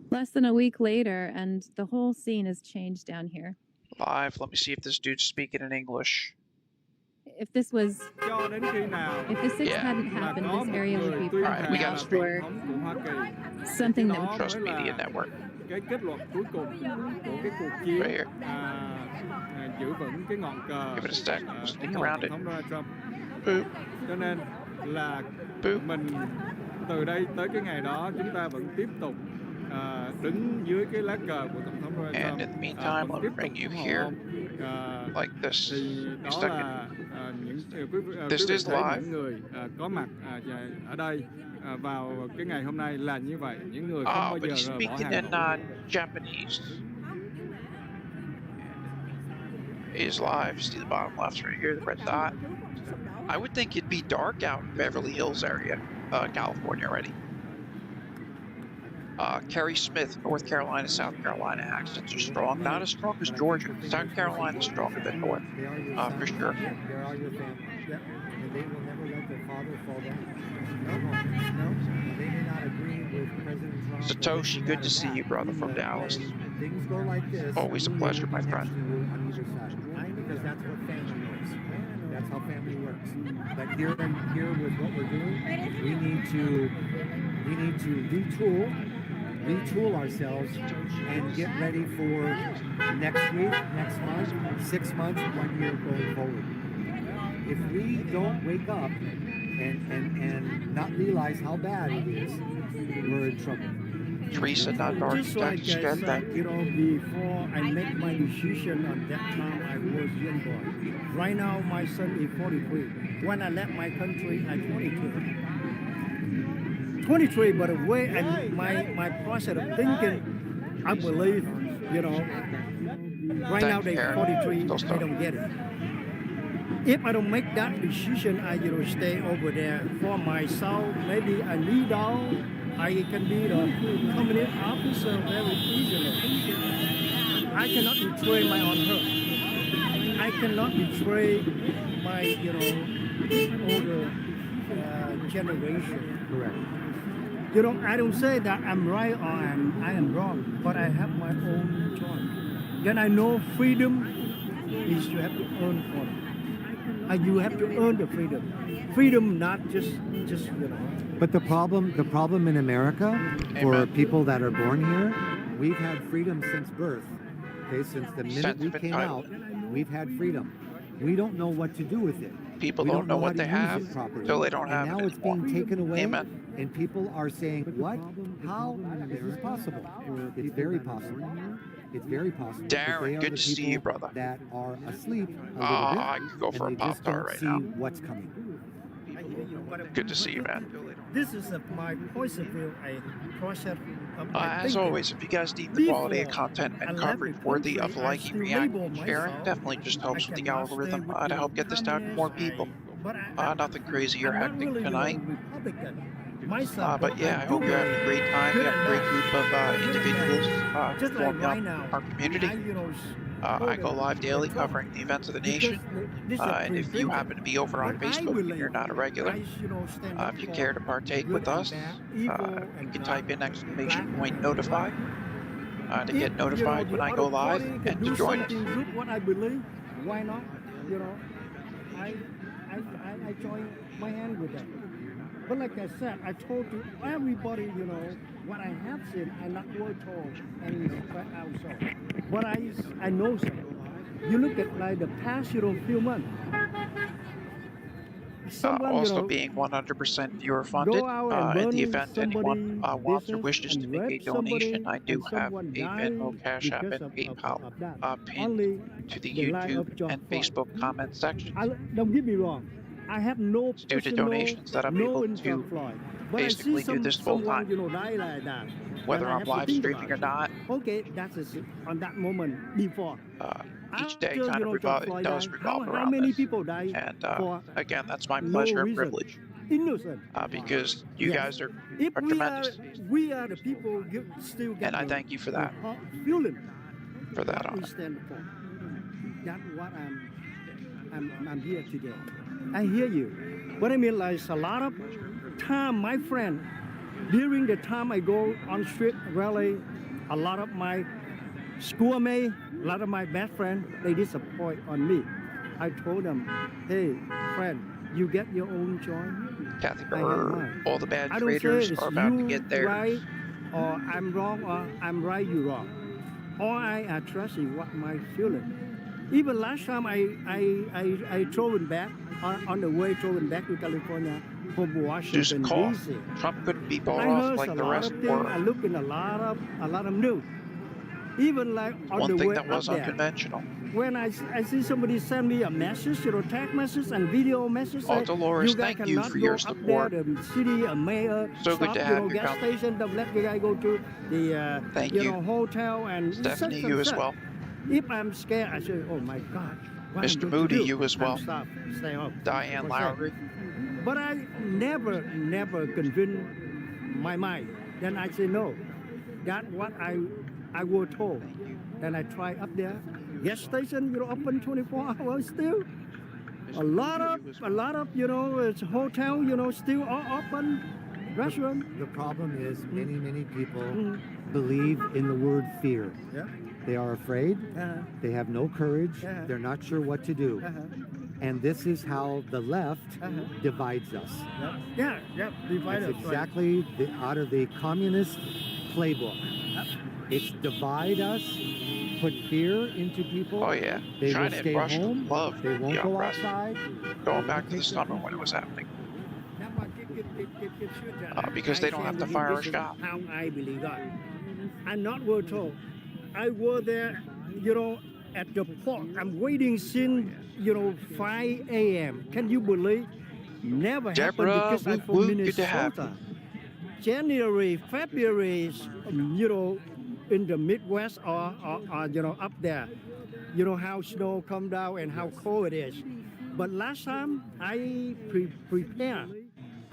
less than a week later, and the whole scene has changed down here. Live. Let me see if this dude's speaking in English. If this was, Cho đến khi nào if the 6th Yeah. hadn't mà happened, có this một area would người be tuyên Alright, we thệ got là it. tổng for thống của Hoa Kỳ. something that Đó would Trust mới Media là Network. cái kết luận cuối cùng của cái cuộc chiến Right here. giữ vững cái ngọn cờ Give it a sec. ủng Stick hộ around tổng it. thống Donald Trump. Boop. Cho nên là Boop. mình từ đây tới cái ngày đó chúng ta vẫn tiếp tục đứng dưới cái lá cờ của tổng thống Donald And Trump. in the meantime, Vẫn let me tiếp tục bring you ủng hộ here ông. like this. Thì You đó stuck it. là This quý vị is thấy live. những người có mặt ở đây vào cái ngày hôm nay là như vậy, những người không bao Oh, but giờ he's rời bỏ speaking Hà in Nội. Japanese. Is live. See the bottom left right here, the red dot. I would think it'd be dark out in Beverly Hills area, California already. Kerry Smith, North Carolina, South Carolina accents are strong. Not as strong as Georgia. South Carolina is stronger than North, for sure. They are your family. Yep. And they will never let their father fall down. No. They may not agree with President Trump. Satoshi, good to see you, brother, from Dallas. Things go like this. Always a pleasure, my friend. On either side. Because that's what family works. That's how family works. But here with what we're doing, we need to retool ourselves and get ready for next week, next month, 6 months, 1 year going forward. If we don't wake up and not realize how bad it is, we're in trouble. Teresa, not dark. Just like I said, before I make my decision on that time, I was young boy. Right now, my son is 43. When I left my country, I'm 22. 23, but the way my process of thinking, I believe, right now they're 43, they don't get it. If I don't make that decision, I stay over there for myself. Maybe I need out. I can be the communist officer very easily. I cannot betray my own hurt. I cannot betray my, older generation. Correct. I don't say that I'm right or I am wrong, but I have my own choice. Then I know freedom is you have to earn for it. You have to earn the freedom. Freedom, not just. But the problem in America, for people that are born here, we've had freedom since birth. Okay, since the minute we came out, we've had freedom. We don't know what to do with it. People don't know what they have until they don't have it. And now it's being taken away. Amen. And people are saying, what? How? This is possible. It's very possible. It's very possible. Darren, good to see you, brother. That are asleep a little bit, I could go for a and they just Pop-Tart don't right see now. what's coming. Good to see you, man. This is my point of view, a process of my As thinking. always, if you guys need the quality of content and coverage worthy of liking, reacting, and sharing, definitely just helps with the algorithm to help get this out to more people. Nothing crazy or hectic tonight. But yeah, I hope you're having a great time. We have a great group of individuals forming up our community. I go live daily covering the events of the nation. And if you happen to be over on Facebook and you're not a regular, if you care to partake with us, you can type in !notify to get notified when I go live and to join us. What I believe, why not? I join my hand with them. But like I said, I told you everybody, what I have seen, I not were told and outside. But I know something. You look at like the past, few months. Also being 100% viewer funded, in the event anyone wants or wishes to make a donation, I do have a Venmo, Cash App, and PayPal pinned to the YouTube and Facebook comment section. Don't get me wrong. I have no due to donations that I'm able to basically do this full time, whether I'm live streaming or not. Okay, that's on that moment before. Each day kind of does revolve around many this. people die And again, that's my pleasure and privilege. Innocent. Because you guys are tremendous. We are the people still get. And I thank you for that. Feeling. For that honor. That's what I'm here today. I hear you. But I mean, like a lot of time, my friend, during the time I go on street rally, a lot of my schoolmates, a lot of my best friends, they disappoint on me. I told them, hey, friend, you get your own joint. Kathy, all the bad traders are about to get theirs. Right, or I'm wrong, or I'm right, you wrong. All I trust is what my feeling. Even last time I drove back, on the way drove back to California from Washington, D.C. Trump couldn't be bought off like the rest of the world. I look in a lot of news. Even like on One the thing way that was up there, unconventional. when I see somebody send me a message, text message and video message, Oh, Dolores, thank you for your support. There, the city, a mayor, So good stop, to have you gas come. station, don't let the guy go to the Thank you. hotel and Stephanie, such you and as such. well. If I'm scared, I say, oh my God. What Mr. I'm going to Moody, do? you as well. Stop, stay home. Diane Lowry. But I never convince my mind. Then I say no. That's what I was told. And I try up there. Gas station, open 24 hours still. A lot of it's hotel, still all open. Restaurant. The problem is many people believe in the word fear. Yeah. They are afraid. They have no courage. They're not sure what to do. And this is how the left divides us. Yeah, divide It's us. exactly out of the communist playbook. It's divide us, put fear into people. Oh yeah, They China will stay and Russia home. loved They won't the go unrest. outside. Going back to the summer when it was happening. Because they don't have to fire a shot. How I believe God. I'm not well told. I was there, at the port. I'm waiting since, 5 a.m. Can you believe? Never Deborah happened because I'm from McWoot, good to have Minnesota. January, February, in the Midwest or up there, how snow come down and how cold it is. But last time I prepare.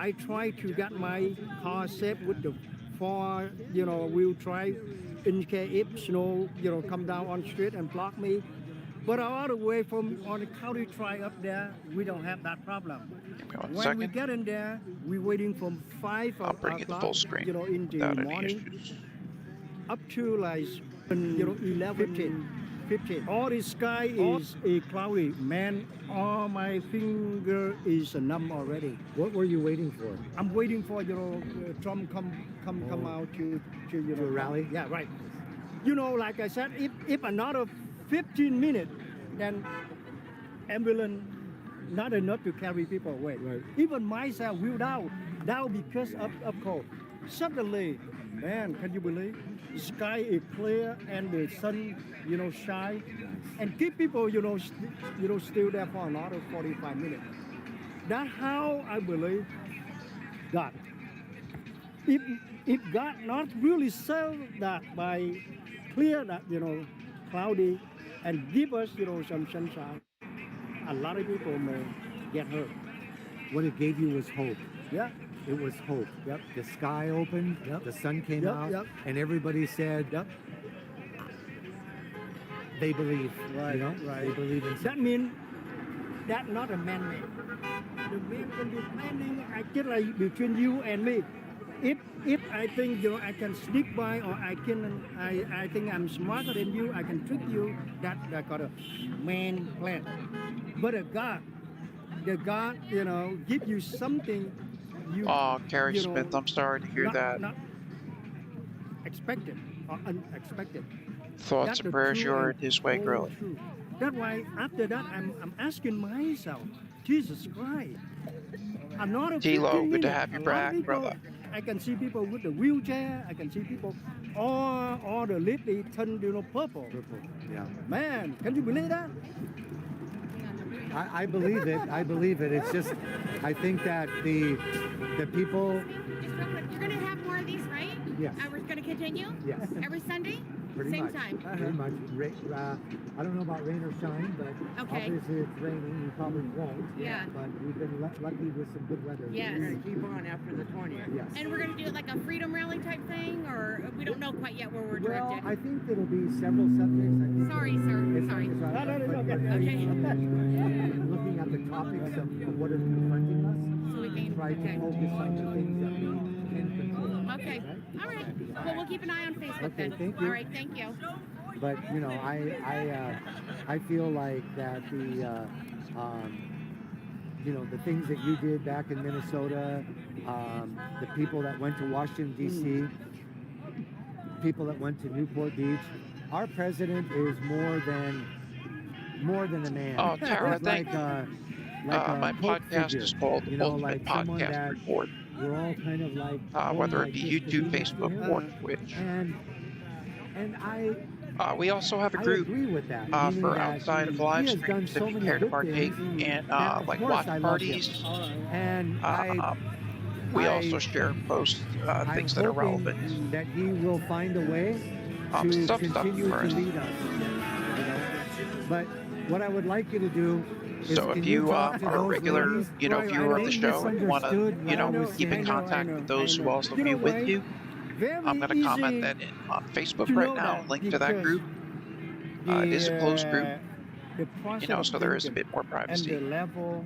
I try to get my car safe with the wheel drive in case if snow, come down on street and block me. But all the way from on the county track up there, we don't have that problem. When we get in there, we're waiting from 5 I'll bring you the full screen in the without any morning issues. up to like 11, 15. All the sky is cloudy. Man, all my finger is numb already. What were you waiting for? I'm waiting for Trump come out to To a rally? Yeah, right. Like I said, if another 15 minutes, then ambulance not enough to carry people away. Right. Even myself will down because of cold. Suddenly, man, can you believe? The sky is clear and the sun, shine, and keep people, still there for another 45 minutes. That's how I believe God. If God not really serve that by clear that, cloudy, and give us, some sunshine, a lot of people may get hurt. What it gave you was hope. Yeah. It was hope. Yep. The sky opened, the sun came out, and everybody said, they believe. Right, They believe in That something. means that's not a man-made. The man can be planning, I get like between you and me. If I think I can sneak by or I think I'm smarter than you, I can trick you. That got a man plan. But the God, give you something. Oh, Carrie Smith, I'm sorry to hear that. Not expected or unexpected. Thoughts That's and the prayers true you are and this way, whole girl. truth. That's why after that I'm asking myself, Jesus Christ. I'm not a T-Lo, 15 good to minute. have you A lot of back, people, brother. I can see people with the wheelchair. I can see people, all the lip they turn purple. Yeah. Man, can you believe that? I believe it. I believe it. It's just, I think that the people. Just real quick, you're going to have more of these, right? Yes. We're going to continue? Yes. Every Sunday? Pretty Same much. time? Pretty much. I don't know about rain or shine, but Okay. obviously it's raining. You probably won't. Yeah. But we've been lucky with some good weather. Yes. We're going to keep on after the 20th. Yes. And we're going to do like a freedom rally type thing, or we don't know quite yet where we're Well, directed? I think it'll be several subjects. I think Sorry, sir. It's Sorry. It's all right. No, it's But okay. we're Okay. looking at the topics of what is confronting us. So we can, Try to focus on the things that we can control. Okay. All right. Well, we'll keep an eye on Facebook Okay, then. thank you. All right. Thank you. But I feel like that the things that you did back in Minnesota, the people that went to Washington D.C., people that went to Newport Beach, our president is more than a man. Oh, Tara, He's thank like a my Pope podcast figure, is called Ultimate like someone Podcast that Report. we're all kind of like Whether like it be this to YouTube, next to Facebook, him. or Twitch. And I We also have a I group agree with that. meaning for that outside of he live has done streams so if you many care to good partake things in that, of like course, watch I love parties. him. And We I- also share and post things that are hoping relevant. that he will find a way to Stuff continue to first. lead us. But what I would like you to do is, So can if you talk to are a those regular, ladies? viewer of the They show and want to, misunderstood what I was keep in saying. contact with those who also view with you, I'm going to comment that in on Facebook right now, link to that group. It is a closed group, so there is a bit more privacy. Level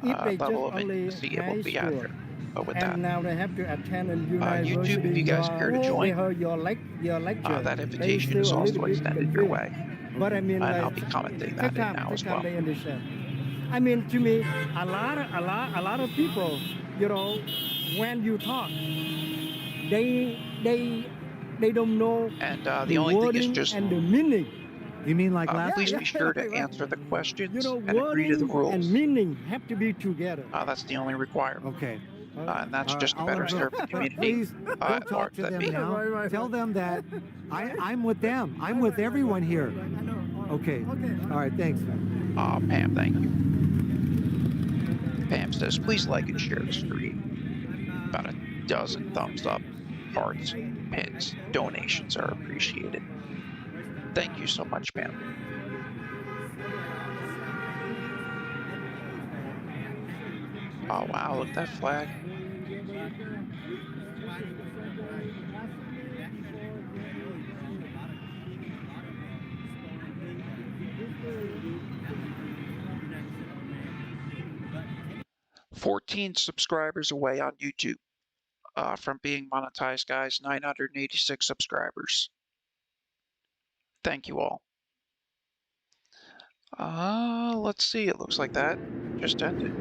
of intimacy it will be out there. But with that, now they have to attend a YouTube, if you guys care to join, your lecture. that invitation is also extended your way. But I mean, and I'll be commenting that in now as well. They understand. I mean, to me, a lot of people, when you talk, they don't know and the only thing is just and the meaning. You mean like last? Please be sure to answer the questions and agree to the rules. And meaning have to be together. That's the only requirement. Okay. And that's just to better serve the community. Please go talk to them now. Tell them that I'm with them. I'm with everyone here. Okay. All right. Thanks. Pam, thank you. Pam says, please like and share the stream. About a dozen thumbs up, hearts, pins, donations are appreciated. Thank you so much, Pam. Oh wow, look at that flag. $14 subscribers away on YouTube from being monetized, guys. 986 subscribers. Thank you all. Let's see. It looks like that just ended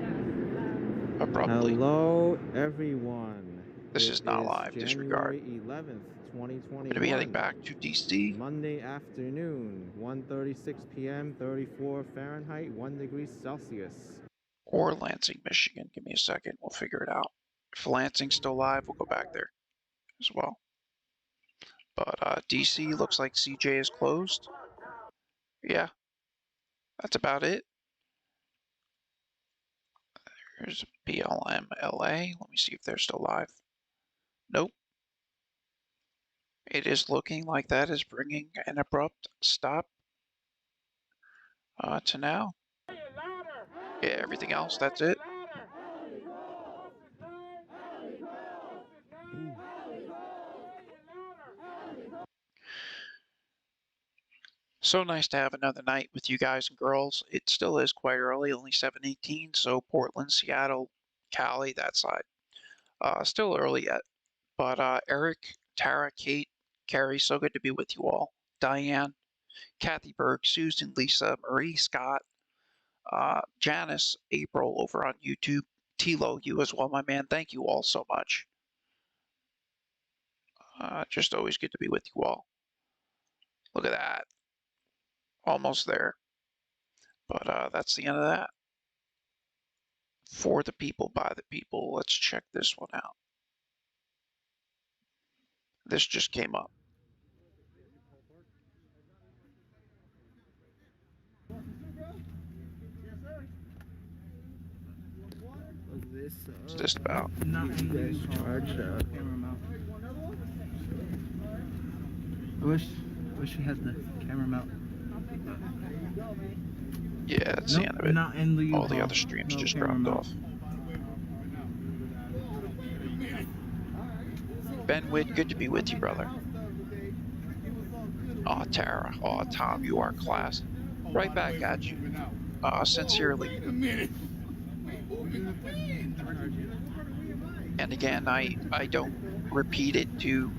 abruptly. Hello, everyone. This is not live. Disregard. January 11th, 2021. I'm going to be heading back to DC. Monday afternoon, 1:36 p.m., 34 Fahrenheit, 1 degree Celsius. Or Lansing, Michigan. Give me a second. We'll figure it out. If Lansing's still live, we'll go back there as well. But DC looks like CJ is closed. Yeah, that's about it. Here's BLM LA. Let me see if they're still live. Nope. It is looking like that is bringing an abrupt stop to now. Yeah, everything else, that's it. So nice to have another night with you guys and girls. It still is quite early, only 7:18, so Portland, Seattle, Cali, that side. Still early yet. But Eric, Tara, Kate, Carrie, so good to be with you all. Diane, Kathy Berg, Susan, Lisa, Marie, Scott, Janice, April over on YouTube, Tilo, you as well, my man. Thank you all so much. Just always good to be with you all. Look at that. Almost there. But that's the end of that. For the people, by the people. Let's check this one out. This just came up. What's this about? You guys charge I wish you had the camera mount. Yeah, that's the end of it. Not in the all the other streams just dropped off. Ben Witt, good to be with you, brother. Aw, Tara. Aw, Tom, you are class. Right back at you. Sincerely. And again, I don't repeat it to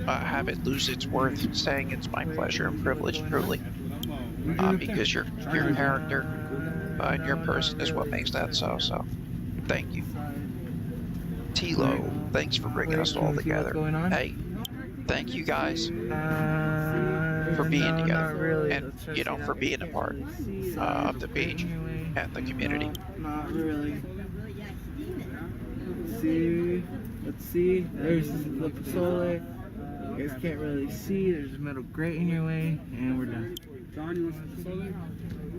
have it lose its worth, saying it's my pleasure and privilege, truly. Because your character and your person is what makes that so. So, thank you. Tilo, thanks for bringing us all together. Hey, thank you guys for being together and, for being a part of the page and the community. Not really. Let's see. There's the Pasole. You guys can't really see. There's a metal grate in your way, and we're done. John, you want some Pasole?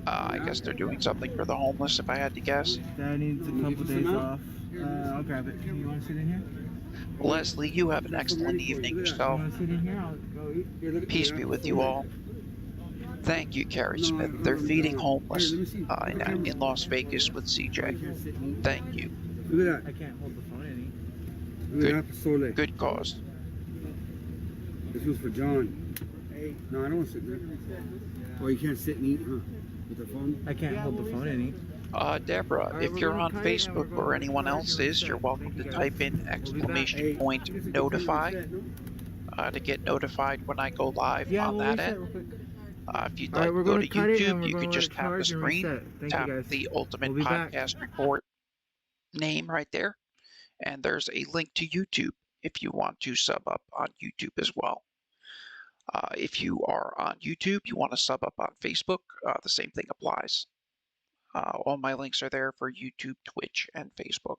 I guess they're doing something for the homeless, if I had to guess. Dad needs a couple days off. I'll grab it. You want to sit in here? Leslie, you have an excellent evening yourself. You want to sit in here? I'll go eat. Peace be with you all. Thank you, Carrie Smith. They're feeding homeless in Las Vegas with CJ. Thank you. Look at that. I can't hold the phone any. Good cause. This was for John. Hey. No, I don't want to sit there. Oh, you can't sit and eat, huh? With the phone? I can't hold the phone and eat. Deborah, All right, if we're you're gonna on cut it and Facebook we're or going anyone charge else and is, you're reset. welcome Thank to you, guys. type in We'll be back. ! Notify to get notified when I go live Yeah, on we'll that reset end. real quick. If you'd All right, like we're to go gonna to cut it and YouTube, we're you gonna could let just it tap the charge and screen, reset. Thank you, tap guys. the Ultimate We'll be back. Podcast Report name right there, and there's a link to YouTube if you want to sub up on YouTube as well. If you are on YouTube, you want to sub up on Facebook, the same thing applies. All my links are there for YouTube, Twitch, and Facebook.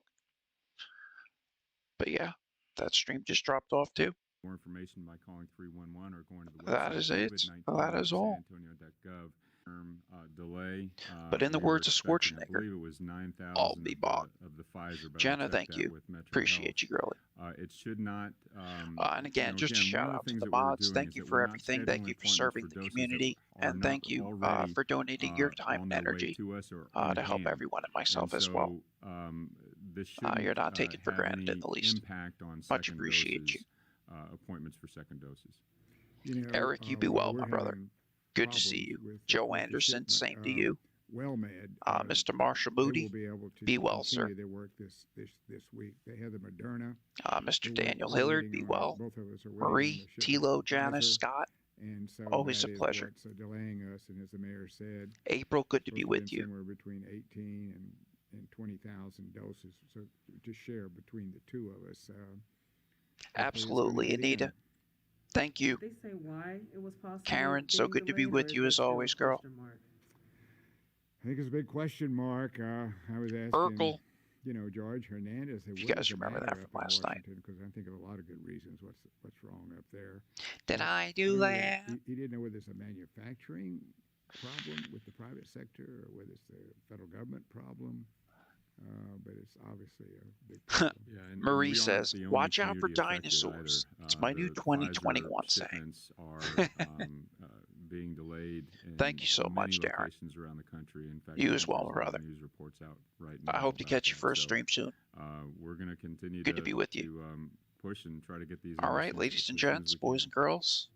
But yeah, that stream just dropped off too. More information by calling 311 or going to the website. That is it. That is all. SanAntonio.gov. Delay. But in the words of I Schwarzenegger, believe it was 9,000 all be bought. Of the Pfizer. But Jenna, thank you. Appreciate you, girlie. It should not. And again, just a shout out to the mods. Thank you for everything. Thank you for serving the community. And thank you for donating your time and energy to help everyone and myself as well. You're not taken for granted in the least. Much appreciate you. Appointments for second doses. Eric, you be well, my brother. Good to see you. Joe Anderson, same to you. WellMed. Mr. Marshall Moody, be well, sir. Their work this week. They have the Moderna. Mr. Daniel Hillard, be well. Both of us are Marie, Tilo, Janice, Scott, and so always a that is pleasure. what's delaying us, and as the mayor said, April, good to be with you. Somewhere between 18 and 20,000 doses, so to share between the two of us. Absolutely, Anita. Thank you. Did they say why it was possible? Karen, so good to be with you as always, girl. I think it's a big question mark. I was asking, Urkel. George Hernandez. If you guys remember that from last night. Because I think of a lot of good reasons what's wrong up there. Did I do that? He didn't know whether it's a manufacturing problem with the private sector or whether it's the federal government problem. But it's obviously a big problem. Marie says, watch out for dinosaurs. It's my new 2021 saying. Are, being delayed. Thank you so much, Darren. Around the country. In fact, you as well, my brother. News reports out right now. I hope to catch you for a stream soon. We're going to continue. Good to be with you. Push and try to get these. All right, ladies and gents, boys and girls.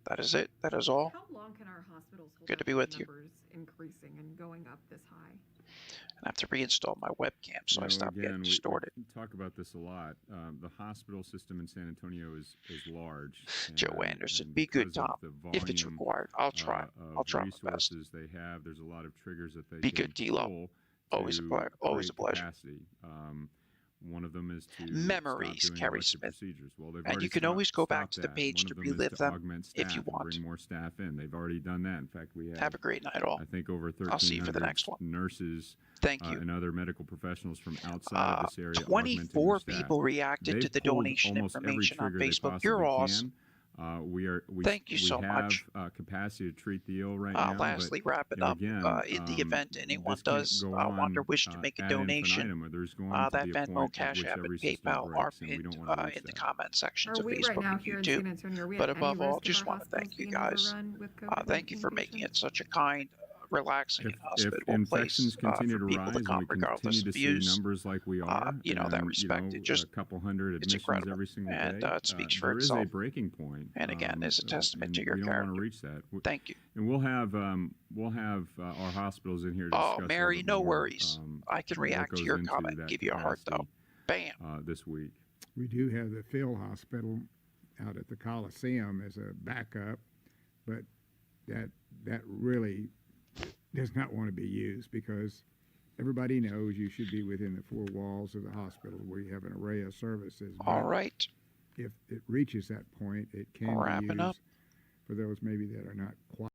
That is it. That is all. How long can our hospitals hold Good to be with you. increasing and going up this high? I have to reinstall my webcam, so I stopped getting distorted. We talk about this a lot. The hospital system in San Antonio is large. Joe Anderson, be good, Tom. If it's required, I'll try. I'll try my best. They have. There's a lot of triggers that they be good, D-Lo. Always a pleasure. Always a pleasure. Capacity. One of them is to memories, Kerry Smith. Well, and you can always go back to the page to relive them if you want. Bring more staff in. They've already done that. In fact, we have a great night, all. I think over 1,300 I'll see you for the next one. Nurses. Thank you. And other medical professionals from outside of this area. 24 people reacted to the donation information on Facebook. You're awesome. Thank you so much. Capacity to treat the ill right now. Lastly, wrapping up, in the event anyone does want or wish to make a donation, that Venmo, Cash App, and PayPal are pinned in the comment sections of Facebook and YouTube. But above all, just want to thank you guys. Thank you for making it such a kind, relaxing and hospitable place for people to come regardless of views. Numbers like we are, that respect, it just a couple hundred it's incredible every single and day. It speaks for itself. There is a breaking point, and again, is a testament to your we don't character. Want to reach that. Thank you. And we'll have our hospitals in here. To discuss Mary, no worries. I can react to your comment and give you a heart though. Bam. This week. We do have the Phil Hospital out at the Coliseum as a backup, but that really does not want to be used because everybody knows you should be within the four walls of the hospital where you have an array of services. All right. If it reaches that point, it can be used for those maybe that are not quite